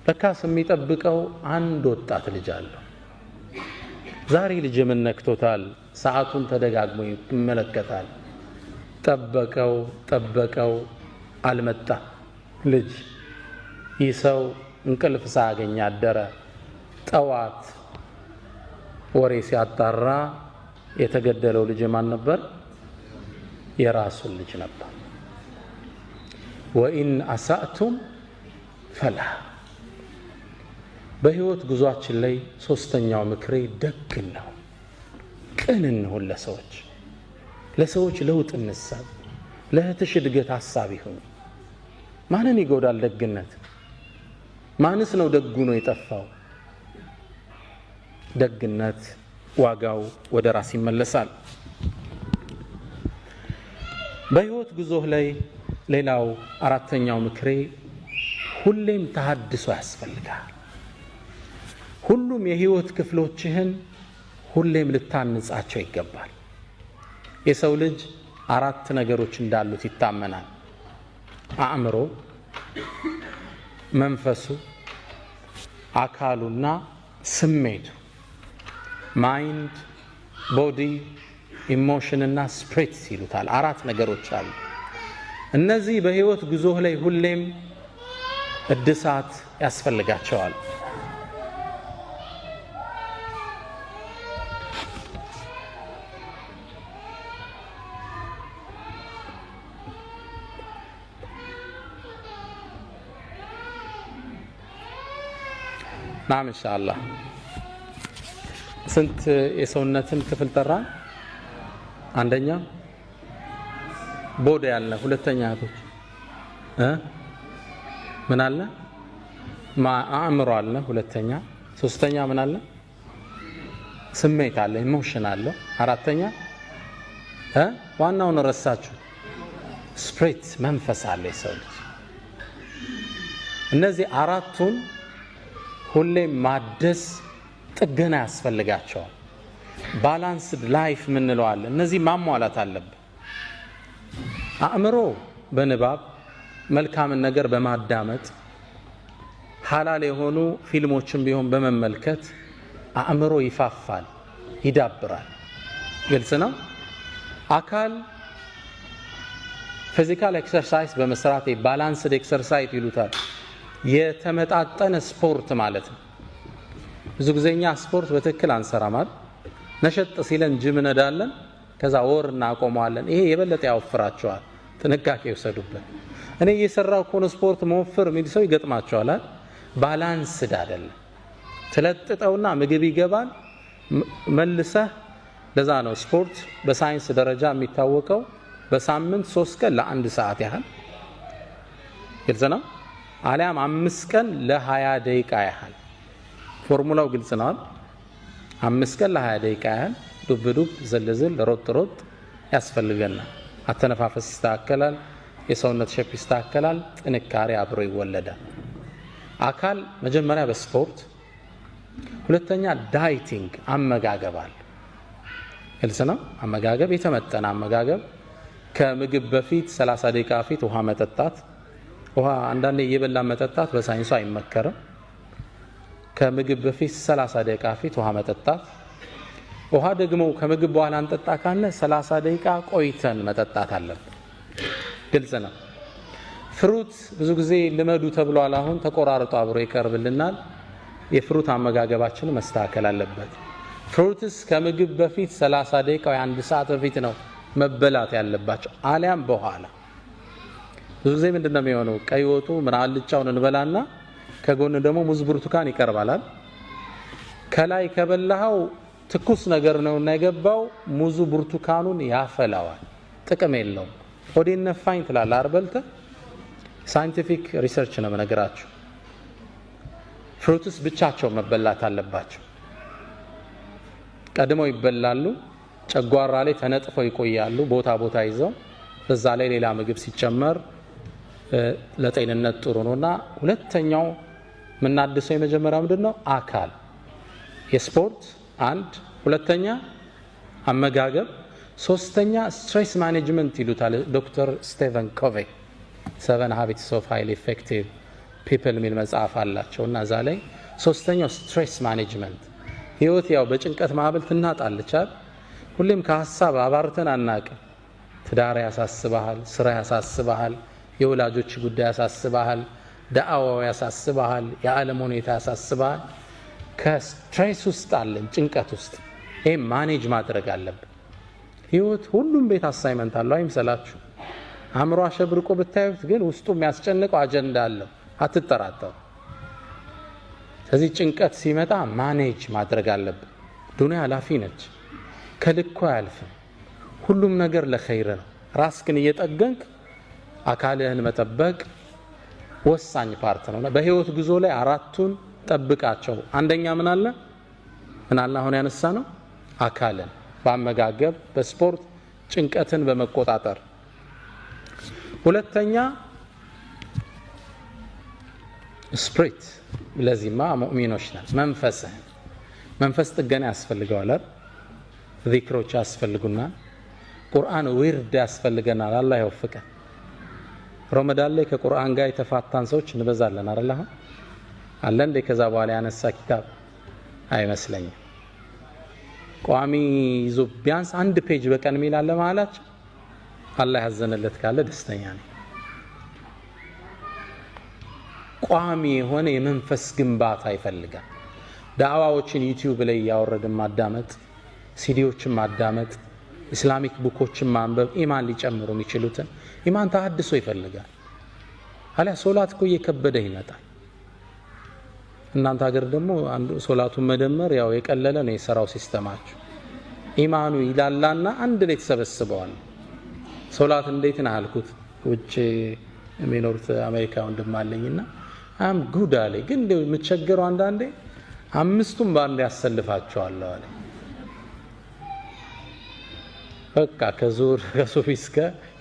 ለካስ የሚጠብቀው አንድ ወጣት ልጅ አለው። ዛሬ ልጅ ምን ነክቶታል? ሰዓቱን ተደጋግሞ ይመለከታል። ጠበቀው፣ አልመጣ ልጅ። ይህ ሰው እንቅልፍ ሳያገኝ አደረ። ጠዋት ወሬ ሲያጣራ የተገደለው ልጅ ማን ነበር? የራሱን ልጅ ነበር። ወኢን አሳእቱም ፈላ። በህይወት ጉዟችን ላይ ሶስተኛው ምክሬ ደግ ነው። ቅን እንሁን ለሰዎች ለውጥ እንሳብ። ለእህትሽ እድገት ሐሳብ ይሁን። ማንን ይጎዳል ደግነት? ማንስ ነው ደጉ ነው የጠፋው? ደግነት ዋጋው ወደ ራስ ይመለሳል። በህይወት ጉዞህ ላይ ሌላው አራተኛው ምክሬ ሁሌም ተሐድሶ ያስፈልጋል። ሁሉም የህይወት ክፍሎችህን ሁሌም ልታንጻቸው ይገባል። የሰው ልጅ 4 ነገሮች እንዳሉት ይታመናል። አእምሮ፣ መንፈሱ፣ አካሉና ስሜቱ። ማይንድ፣ ቦዲ፣ ኢሞሽን እና ስፒሪት ይሉታል። 4 ነገሮች አሉ። እነዚህ በህይወት ጉዞህ ላይ ሁሌም እድሳት ያስፈልጋቸዋል። ናም ኢንሻአላህ ስንት የሰውነትን ክፍል ጠራን? አንደኛ ቦዲ ያለ፣ ሁለተኛ እህቶች ምን አለ? አእምሮ አለ፣ ሁለተኛ። ሶስተኛ ምን አለ? ስሜት አለ፣ ኢሞሽን አለ። አራተኛ ዋናውን ረሳችሁ፣ ስፒሪት መንፈስ አለ የሰው ልጅ። እነዚህ 4ቱን ሁሌም ማደስ ጥገና ያስፈልጋቸዋል። ባላንስድ ላይፍ ምንለው አለ። እነዚህ ማሟላት አለብን። አእምሮ በንባብ መልካምን ነገር በማዳመጥ ሐላል የሆኑ ፊልሞችን ቢሆን በመመልከት አእምሮ ይፋፋል፣ ይዳብራል። ግልጽ ነው። አካል ፊዚካል ኤክሰርሳይዝ በመስራት ባላንስድ ኤክሰርሳይዝ ይሉታል። የተመጣጠነ ስፖርት ማለት ነው። ብዙ ጊዜኛ ስፖርት በትክክል አንሰራም አይደል? ነሸጥ ሲለን ጅም ነዳለን፣ ከዛ ወር እናቆመዋለን። ይሄ የበለጠ ያወፍራቸዋል። ጥንቃቄ ይወሰዱበት። እኔ እየሰራው ኮን ስፖርት መወፈር የሚል ሰው ይገጥማቸዋል አይደል? ባላንስድ አይደለም። ትለጥጠውና ምግብ ይገባል መልሰህ። ለዛ ነው ስፖርት በሳይንስ ደረጃ የሚታወቀው በሳምንት 3 ቀን ለ1 ሰዓት ያህል ግልጽ ነው። አሊያም 5 ቀን ለ20 ደቂቃ ያህል። ፎርሙላው ግልጽ ነው። 5 ቀን ለ20 ደቂቃ ያህል ዱብ ዱብ ዝልዝል ሮጥ ሮጥ ያስፈልገናል። አተነፋፈስ ይስተካከላል፣ የሰውነት ሼፕ ይስተካከላል፣ ጥንካሬ አብሮ ይወለዳል። አካል መጀመሪያ በስፖርት፣ ሁለተኛ ዳይቲንግ አመጋገብ አለ። ግልጽ ነው። አመጋገብ የተመጠነ አመጋገብ፣ ከምግብ በፊት 30 ደቂቃ በፊት ውሃ መጠጣት። ውሃ አንዳንዴ እየበላ መጠጣት በሳይንሱ አይመከርም። ከምግብ በፊት 30 ደቂቃ በፊት ውሃ መጠጣት። ውሃ ደግሞ ከምግብ በኋላ እንጠጣ ካለ 30 ደቂቃ ቆይተን መጠጣት አለብን። ግልጽ ነው። ፍሩት ብዙ ጊዜ ልመዱ ተብሏል። አሁን ተቆራርጦ አብሮ ይቀርብልናል። የፍሩት አመጋገባችን መስተካከል አለበት። ፍሩትስ ከምግብ በፊት 30 ደቂቃ ወይ 1 ሰዓት በፊት ነው መበላት ያለባቸው፣ አሊያም በኋላ። ብዙ ጊዜ ምንድነው የሚሆነው? ቀይ ወጡ ምን አልጫውን እንበላና ከጎን ደግሞ ሙዝ ብርቱካን ይቀርባላል። ከላይ ከበላው ትኩስ ነገር ነውና የገባው ሙዙ ብርቱካኑን ያፈላዋል፣ ጥቅም የለውም። ሆዴን ነፋኝ ትላለህ አርበልተ። ሳይንቲፊክ ሪሰርች ነው ነገራችሁ። ፍሩትስ ብቻቸው መበላት አለባቸው። ቀድመው ይበላሉ፣ ጨጓራ ላይ ተነጥፈው ይቆያሉ ቦታ ቦታ ይዘው። በዛ ላይ ሌላ ምግብ ሲጨመር ለጤንነት ጥሩ ነውና ሁለተኛው ምናድሰው የመጀመሪያው ምንድነው? አካል የስፖርት አንድ፣ ሁለተኛ አመጋገብ፣ ሶስተኛ ስትሬስ ማኔጅመንት ይሉታል ዶክተር ስቲቨን ኮቬይ 7 Habits of Highly Effective People የሚል መጽሐፍ አላቸውና እዛ ላይ ሶስተኛው ስትሬስ ማኔጅመንት። ህይወት ያው በጭንቀት ማዕበል ትናጣለች አይደል? ሁሌም ከሐሳብ አባርተን አናቅም። ትዳር ያሳስባል፣ ስራ ያሳስባል፣ የወላጆች ጉዳይ ያሳስባል፣ ዳዕዋው ያሳስባል፣ የዓለም ሁኔታ ያሳስባል። ከስትሬስ ውስጥ አለን፣ ጭንቀት ውስጥ። ይሄ ማኔጅ ማድረግ አለብን። ህይወት ሁሉም ቤት አሳይመንት አለው አይምሰላችሁ። አእምሮ አሸብርቆ ብታዩት ግን ውስጡ የሚያስጨንቀው አጀንዳ አለው፣ አትጠራጠሩ። ስለዚህ ጭንቀት ሲመጣ ማኔጅ ማድረግ አለብን። ዱንያ ኃላፊ ነች፣ ከልኮ አያልፍም። ሁሉም ነገር ለኸይር ነው። ራስህን እየጠገንክ አካልህን መጠበቅ ወሳኝ ፓርት ነው። በህይወት ጉዞ ላይ አራቱን ጠብቃቸው። አንደኛ ምን አለ አሁን ያነሳ ነው? አካልን በአመጋገብ በስፖርት ጭንቀትን በመቆጣጠር። ሁለተኛ ስፕሪት፣ ለዚህማ ሙእሚኖች ነን። መንፈስ ጥገና ያስፈልገዋል። ዚክሮች ያስፈልጉናል። ቁርአን ዊርድ ያስፈልገናል። አላህ ይወፍቀን። ረመዳን ላይ ከቁርአን ጋር የተፋታን ሰዎች እንበዛለን አይደል? አለ እንደ ከዛ በኋላ ያነሳ ኪታብ አይመስለኝም። ቋሚ ይዞ ቢያንስ 1 ፔጅ በቀን ሚላለ ማላቸው አላህ ያዘነለት ካለ ደስተኛ ነኝ። ቋሚ የሆነ የመንፈስ ግንባታ ይፈልጋል። ዳዕዋዎችን ዩቲዩብ ላይ ያወረድን ማዳመጥ፣ ሲዲዎችን ማዳመጥ፣ ኢስላሚክ ቡኮችን ማንበብ ኢማን ሊጨምሩ የሚችሉትን ኢማን ተሐድሶ ይፈልጋል። አሊያ ሶላት እኮ እየከበደ ይመጣል። እናንተ ሀገር ደግሞ አንዱ ሶላቱን መደመር ያው የቀለለ ነው የሰራው ሲስተማችሁ። ኢማኑ ይላላና አንድ ላይ ተሰበስበዋል። ሶላት እንዴት ነው አልኩት። ውጭ የሚኖሩት አሜሪካ ወንድም አለኝና አም ጉድ አለ። ግን እንደው የምቸገረው አንዳንዴ 5ቱም ባንድ ያሰልፋቸዋለሁ አለ። በቃ ከዙር ከሱፊ እስከ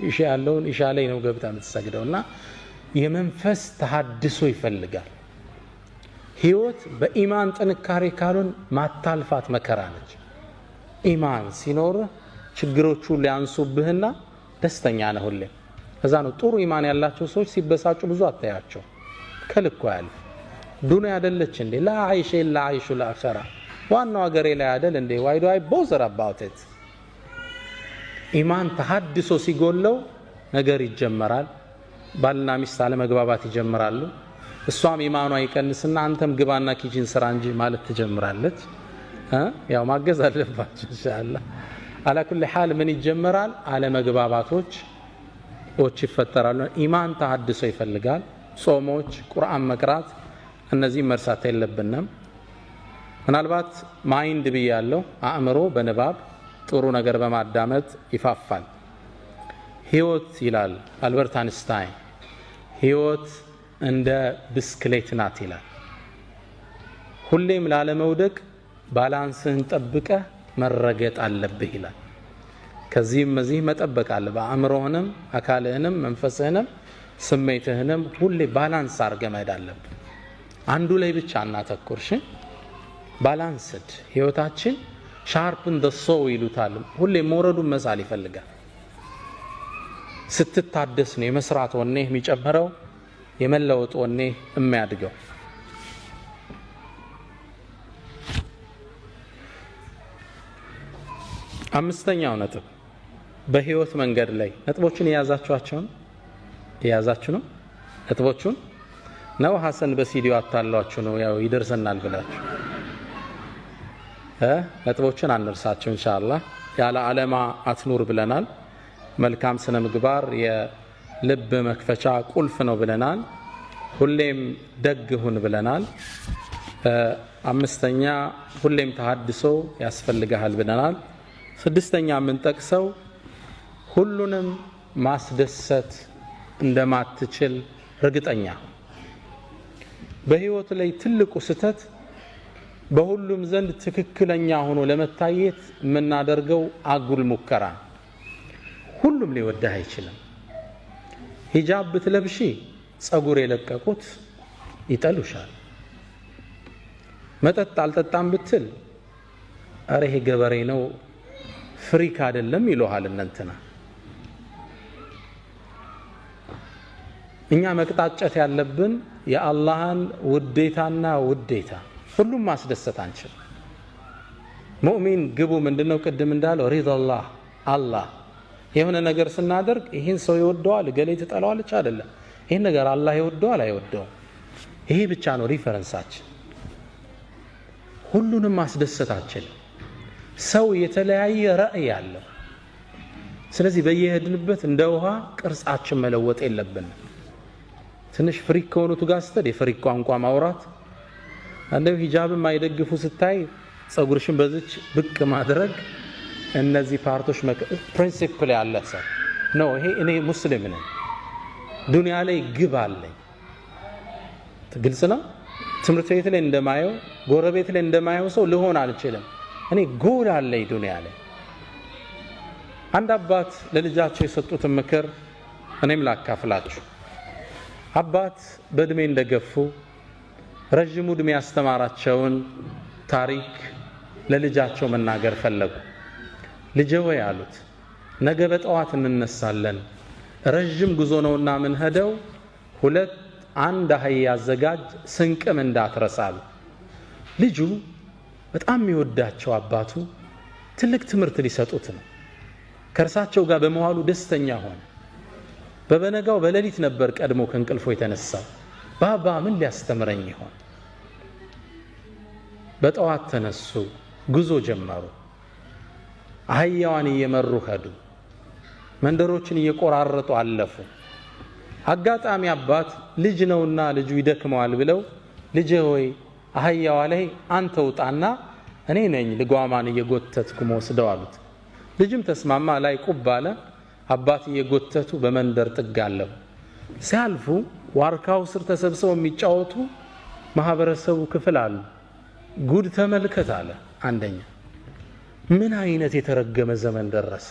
ኢሻ ያለውን ኢሻ ላይ ነው ገብታ የምትሰግደውና የመንፈስ ተሐድሶ ይፈልጋል። ህይወት በኢማን ጥንካሬ ካሉን ማታልፋት መከራ ነች። ኢማን ሲኖር ችግሮቹ ሊያንሱብህና ደስተኛ ነህ ሁሌ። ከዛ ነው ጥሩ ኢማን ያላቸው ሰዎች ሲበሳጩ ብዙ አታያቸው። ከልኩ ያልፍ ዱንያ አይደለች እንዴ? ላ አይሽ ኢላ አይሹል አኺራ። ዋናው ሀገሬ ላይ አይደል እንዴ? why do I bother about it? ኢማን ተሐድሶ ሲጎለው ነገር ይጀመራል። ባልና ሚስት አለመግባባት ይጀምራሉ። እሷም ኢማኗ ይቀንስና አንተም ግባና ኪችን ስራ እንጂ ማለት ትጀምራለች። ያው ማገዝ አለባችሁ ኢንሻአላህ። አላ ኩል ሐል ምን ይጀምራል? አለመግባባቶች ይፈጠራሉ። ኢማን ተሐድሶ ይፈልጋል። ጾሞች፣ ቁርአን መቅራት፣ እነዚህ መርሳት የለብንም። ምናልባት ማይንድ ብያለሁ፣ አእምሮ በንባብ ጥሩ ነገር በማዳመጥ ይፋፋል። ህይወት ይላል አልበርት አንስታይን፣ ህይወት እንደ ብስክሌት ናት ይላል። ሁሌም ላለመውደቅ ባላንስህን ጠብቀህ መረገጥ አለብህ ይላል። ከዚህም መዚህ መጠበቅ አለብህ። አእምሮህንም አካልህንም መንፈስህንም ስሜትህንም ሁሌ ባላንስ አድርገህ መሄድ አለብህ። አንዱ ላይ ብቻ እናተኩርሽ። ባላንስድ ህይወታችን ሻርፕን ደ ሶ ይሉታል። ሁሌ መውረዱን መሳል ይፈልጋል። ስትታደስ ነው የመስራት ወኔህ የሚጨምረው፣ የመለወጥ ወኔህ የሚያድገው። አምስተኛው ነጥብ በህይወት መንገድ ላይ ነጥቦችን የያዛችሁ ነው። ነጥቦቹን ነው ሐሰን በሲዲዮ አታሏችሁ ነው ያው ይደርሰናል ብላችሁ ነጥቦችን አንርሳችሁ ኢንሻአላህ። ያለ ዓለማ አትኑር ብለናል። መልካም ስነ ምግባር የልብ መክፈቻ ቁልፍ ነው ብለናል። ሁሌም ደግ ሁን ብለናል። አምስተኛ ሁሌም ተሐድሶ ያስፈልጋል ብለናል። ስድስተኛ የምንጠቅሰው ሁሉንም ማስደሰት እንደማትችል እርግጠኛ። በህይወት ላይ ትልቁ ስህተት በሁሉም ዘንድ ትክክለኛ ሆኖ ለመታየት የምናደርገው አጉል ሙከራ። ሁሉም ሊወደህ አይችልም። ሂጃብ ብትለብሺ ጸጉር የለቀቁት ይጠሉሻል። መጠጥ አልጠጣም ብትል አረ ይሄ ገበሬ ነው ፍሪክ አይደለም ይሉሃል እንትና። እኛ መቅጣጨት ያለብን የአላህን ውዴታና ውዴታ። ሁሉም ማስደሰት አንችል። ሙእሚን ግቡ ምንድነው? ቅድም እንዳለው ሪዳላህ አላህ የሆነ ነገር ስናደርግ ይሄን ሰው ይወደዋል ገሌ ትጠላዋለች አይደለም። ይሄን ነገር አላህ ይወደዋል አይወደውም። ይሄ ብቻ ነው ሪፈረንሳችን። ሁሉንም ማስደሰታችን። ሰው የተለያየ ራዕይ አለው። ስለዚህ በየሄድንበት እንደ ውሃ ቅርጻችን መለወጥ የለብንም። ትንሽ ፍሪክ ከሆኑት ጋር ስትል የፍሪክ ቋንቋ ማውራት፣ አንደው ሂጃብም ማይደግፉ ስታይ ጸጉርሽን በዚች ብቅ ማድረግ፣ እነዚህ ፓርቶች ፕሪንሲፕል ያለ ሰው ነው። ይሄ እኔ ሙስሊም ነኝ፣ ዱንያ ላይ ግብ አለኝ። ግልጽ ነው። ትምህርት ቤት ላይ እንደማየው ጎረቤት ላይ እንደማየው ሰው ልሆን አልችልም። እኔ ጎል አለኝ ዱንያ ላይ። አንድ አባት ለልጃቸው የሰጡትን ምክር እኔም ላካፍላችሁ። አባት በእድሜ እንደገፉ ረጅሙ እድሜ ያስተማራቸውን ታሪክ ለልጃቸው መናገር ፈለጉ። ልጄ ወይ አሉት፣ ነገ በጠዋት እንነሳለን፣ ረጅም ጉዞ ነውና ምን ሄደው አንድ አህያ አዘጋጅ፣ ስንቅም እንዳትረሳሉ። ልጁ በጣም የሚወዳቸው አባቱ ትልቅ ትምህርት ሊሰጡት ነው። ከእርሳቸው ጋር በመዋሉ ደስተኛ ሆነ። በበነጋው በሌሊት ነበር ቀድሞ ከእንቅልፎ የተነሳው። ባባ ምን ሊያስተምረኝ ይሆን? በጠዋት ተነሱ፣ ጉዞ ጀመሩ። አህያዋን እየመሩ ሄዱ። መንደሮችን እየቆራረጡ አለፉ። አጋጣሚ አባት ልጅ ነውና ልጁ ይደክመዋል ብለው ልጄ ሆይ አህያዋ ላይ አንተ ውጣና እኔ ነኝ ልጓማን እየጎተትኩ ወስደው አሉት። ልጅም ተስማማ። ላይ ቁብ አለ። አባት እየጎተቱ በመንደር ጥግ አለፉ። ሲያልፉ ዋርካው ስር ተሰብስበው የሚጫወቱ ማህበረሰቡ ክፍል አሉ። ጉድ ተመልከት አለ አንደኛ። ምን አይነት የተረገመ ዘመን ደረሰ!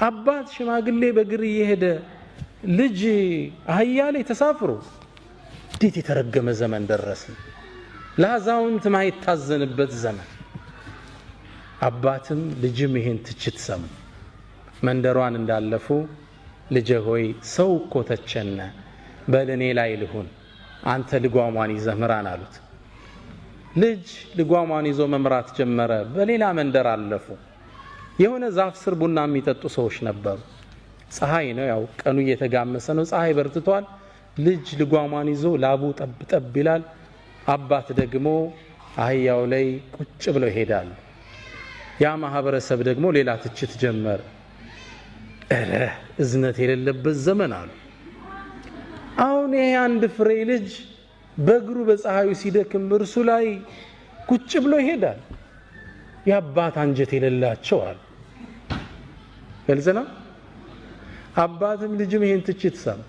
አባት ሽማግሌ በእግር እየሄደ ልጅ አህያ ላይ ተሳፍሮ፣ እንዴት የተረገመ ዘመን ደረሰ! ለአዛውንት ማይታዘንበት ዘመን። አባትም ልጅም ይሄን ትችት ሰሙ። መንደሯን እንዳለፉ ልጄ ሆይ ሰው እኮ ተቸነ፣ በለኔ ላይ ልሁን፣ አንተ ልጓሟን ይዘህ ምራን አሉት። ልጅ ልጓሟን ይዞ መምራት ጀመረ። በሌላ መንደር አለፉ። የሆነ ዛፍ ስር ቡና የሚጠጡ ሰዎች ነበሩ። ፀሐይ ነው፣ ያው ቀኑ እየተጋመሰ ነው፣ ፀሐይ በርትቷል። ልጅ ልጓሟን ይዞ ላቡ ጠብ ጠብ ይላል። አባት ደግሞ አህያው ላይ ቁጭ ብለው ይሄዳሉ። ያ ማህበረሰብ ደግሞ ሌላ ትችት ጀመረ። እዝነት የሌለበት ዘመን አሉ። አሁን ይሄ አንድ ፍሬ ልጅ በእግሩ በፀሐዩ ሲደክም እርሱ ላይ ቁጭ ብሎ ይሄዳል። የአባት አንጀት የሌላቸው አሉ። ግልጽ ነው። አባትም ልጅም ይሄን ትችት ሰማ።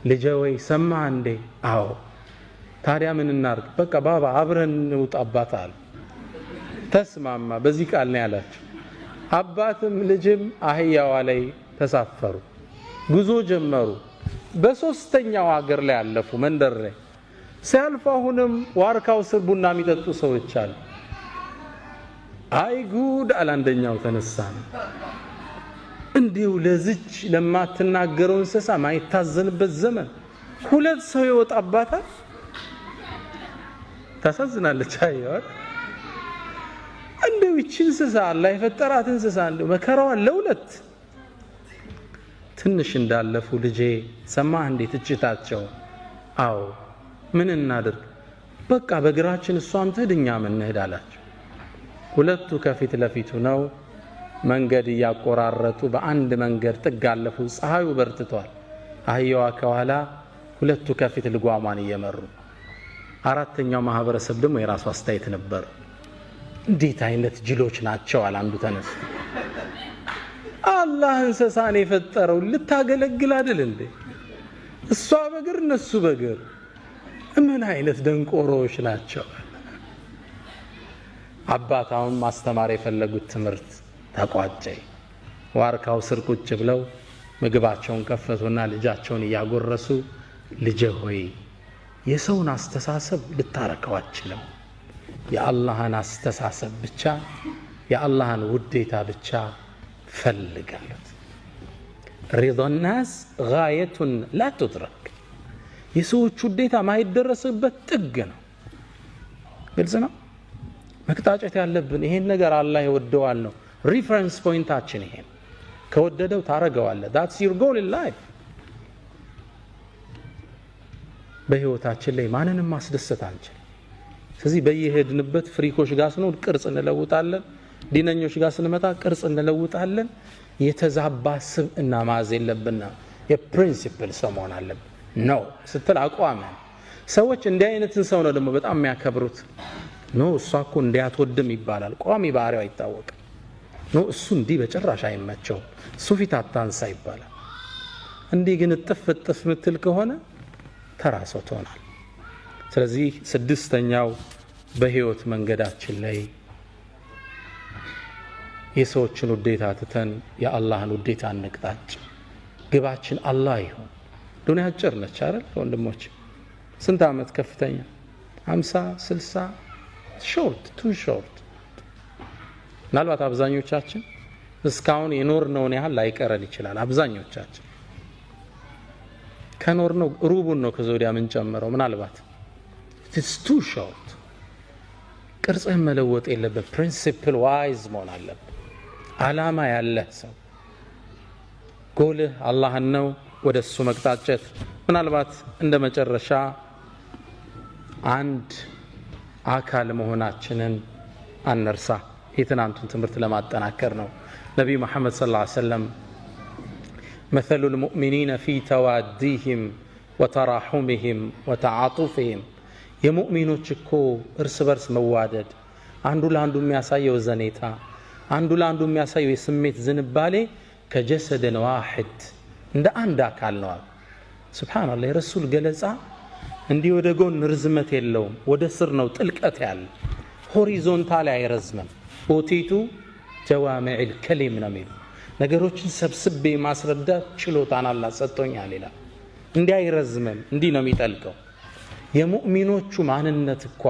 ልጄ ወይ ሰማህ እንዴ? አዎ። ታዲያ ምን እናርግ? በቃ ባባ አብረን እንውጣ አባት አሉ። ተስማማ በዚህ ቃል ነው ያላቸው አባትም ልጅም አህያዋ ላይ ተሳፈሩ ጉዞ ጀመሩ በሶስተኛው ሀገር ላይ አለፉ መንደር ላይ ሲያልፉ አሁንም ዋርካው ስር ቡና የሚጠጡ ሰዎች አሉ አይ ጉድ አላንደኛው ተነሳ እንዲው ለዚች ለማትናገረው እንስሳ ማይታዘንበት ዘመን ሁለት ሰው ይወጣባታል ታሳዝናለች አይወር እንደው እቺ እንስሳ አላህ የፈጠራት እንስሳ እንደው መከራዋ ለሁለት ትንሽ እንዳለፉ ልጄ ሰማህ እንዴት እጭታቸው አው ምን እናድርግ በቃ በግራችን እሷም ትድኛ ምን እንሄዳላችሁ ሁለቱ ከፊት ለፊቱ ነው መንገድ ያቆራረጡ በአንድ መንገድ ተጋለፉ ፀሐዩ በርትቷል አህያዋ ከኋላ ሁለቱ ከፊት ልጓማን እየመሩ አራተኛው ማህበረሰብ ደግሞ የራሱ አስተያየት ነበር እንዴት አይነት ጅሎች ናቸው አላንዱ ተነስ አላህ እንስሳን የፈጠረው ልታገለግል አይደል እንዴ እሷ በግር እነሱ በግር ምን አይነት ደንቆሮች ናቸው አባታውን ማስተማር የፈለጉት ትምህርት ተቋጨ ዋርካው ስር ቁጭ ብለው ምግባቸውን ከፈቱና ልጃቸውን ያጎረሱ ልጄ ሆይ የሰውን አስተሳሰብ ልታረከው አትችልም የአላህን አስተሳሰብ ብቻ የአላህን ውዴታ ብቻ ፈልጋለት رضا الناس غاية لا تدرك የሰዎች ውዴታ ማይደረስበት ጥግ ነው ግልጽ ነው መክታጨት ያለብን ይሄን ነገር አላህ ይወደዋል ነው ሪፈረንስ ፖይንታችን ይሄ ከወደደው ታረጋዋለ that's your goal in life በህይወታችን ላይ ማንንም ማስደሰት አንችል ስለዚህ በየሄድንበት ፍሪኮች ጋር ስንሆን ቅርጽ እንለውጣለን ዲነኞች ጋር ስንመጣ ቅርጽ እንለውጣለን የተዛባ ስብዕና ማዝ የለብንና የፕሪንሲፕል ሰው መሆን አለብን ነው ስትል አቋም ሰዎች እንዲህ አይነትን ሰው ነው ደግሞ በጣም የሚያከብሩት ነው እሷ እኮ እንዲያትወድም ይባላል ቋሚ ባህሪው አይታወቅም ነው እሱ እንዲህ በጭራሽ አይመቸው እሱ ፊት አታንሳ ይባላል እንዲህ ግን ጥፍ ምትል ከሆነ ተራሰው ትሆናል ስለዚህ ስድስተኛው በህይወት መንገዳችን ላይ የሰዎችን ውዴታ ትተን የአላህን ውዴታ እንቅጣጭ ግባችን አላህ ይሁን ዱንያ አጭር ነች አይደል ወንድሞች ስንት አመት ከፍተኛ 50 60 ሾርት ቱ ሾርት ምናልባት አብዛኞቻችን እስካሁን የኖርነውን ያህል ላይቀረን ይችላል አብዛኞቻችን ከኖርነው ሩቡን ነው ከዘውዲያ ምን ጨምረው ምናልባት it's too short ቅርጽህን መለወጥ የለበት ፕሪንሲፕል ዋይዝ መሆን አለበት አላማ ያለህ ሰው ጎልህ አላህን ነው ወደሱ መቅጣጨት ምናልባት እንደ መጨረሻ አንድ አካል መሆናችንን አንርሳ የትናንቱን ትምህርት ለማጠናከር ነው ነብዩ መሐመድ ሰለላሁ ዐለይሂ ወሰለም مثل المؤمنين في تواديهم وتراحمهم وتعاطفهم የሙእሚኖች እኮ እርስ በርስ መዋደድ አንዱ ለአንዱ የሚያሳየው ዘኔታ አንዱ ለአንዱ የሚያሳየው የስሜት ዝንባሌ ከጀሰደን ዋሂድ እንደ አንድ አካል ነው ሱብሃንአላህ የረሱል ገለጻ እንዲህ ወደ ጎን ርዝመት የለውም ወደ ስር ነው ጥልቀት ያለ ሆሪዞንታል አይረዝምም ኦቲቱ ጀዋሚዕል ከሊም ነው የሚለው ነገሮችን ሰብስቤ ማስረዳት ችሎታን አላህ ሰጥቶኛል ይላል እንዲህ አይረዝምም እንዲህ ነው የሚጠልቀው የሙእሚኖቹ ማንነት እኮ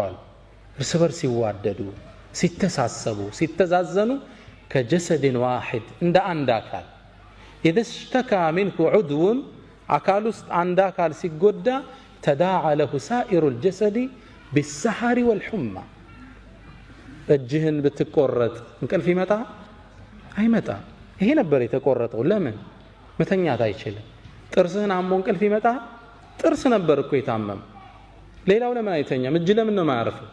እርስ በርስ ሲዋደዱ ሲተሳሰቡ ሲተዛዘኑ ከጀሰድን ዋሂድ እንደ አንድ አካል إذا اشتكى منه عضو አካል ውስጥ አንድ አካል ሲጎዳ تداعى له سائر الجسد بالسحر والحمى እጅህን ብትቆረጥ እንቅልፍ ይመጣ አይመጣ ይሄ ነበር የተቆረጠው ለምን መተኛት አይችልም ጥርስህን አሞ እንቅልፍ ይመጣ ጥርስ ነበር እኮ የታመመ ሌላው ለምን አይተኛም እጅ ለምን ነው ማያርፈው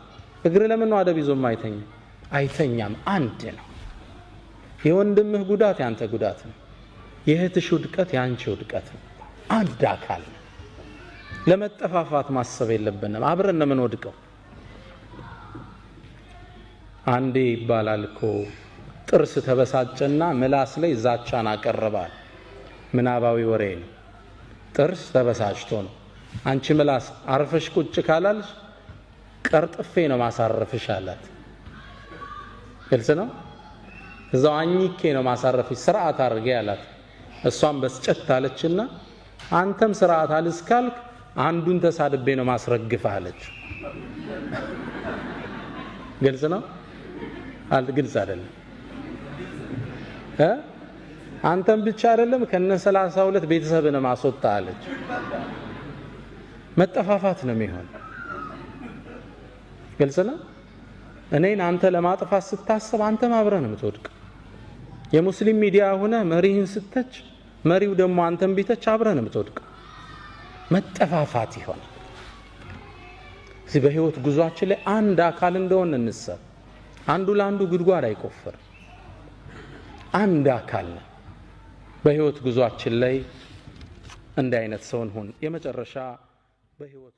እግር ለምን ነው አደብ ይዞ አይተኛም አንድ ነው የወንድምህ ጉዳት ያንተ ጉዳት ነው የእህትሽ ውድቀት ያንቺ ውድቀት ነው አንድ አካል ለመጠፋፋት ማሰብ የለብንም አብረን ነው ወድቀው አንዴ ይባላል እኮ ጥርስ ተበሳጨና ምላስ ላይ ዛቻን አቀረባል ምናባዊ ወሬ ነው ጥርስ ተበሳጭቶ ነው አንቺ ምላስ አርፈሽ ቁጭ ካላልሽ ቀርጥፌ ነው ማሳረፍሽ አላት ግልጽ ነው። እዛው አኝኬ ነው ማሳረፍሽ ስርዓት አድርጌ አላት። እሷም በስጨት አለችና አንተም ስርዓት አልስካልክ አንዱን ተሳድቤ ነው ማስረግፍህ አለች። ግልጽ ነው ግልጽ አይደለም? አንተም ብቻ አይደለም ከነ 32 ቤተሰብን ማስወጣ አለች። መጠፋፋት ነው የሚሆን። ግልጽ ነው። እኔን አንተ ለማጥፋት ስታስብ አንተም አብረህ ነው የምትወድቅ። የሙስሊም ሚዲያ ሆነ መሪህን ስተች መሪው ደግሞ አንተም ቢተች አብረህ ነው የምትወድቅ። መጠፋፋት ይሆን። እዚህ በህይወት ጉዟችን ላይ አንድ አካል እንደሆነ እንሰብ። አንዱ ለአንዱ ጉድጓድ አይቆፍር። አንድ አካል ነው። በህይወት ጉዟችን ላይ እንደ አይነት ሰውን ሁን። የመጨረሻ በህይወት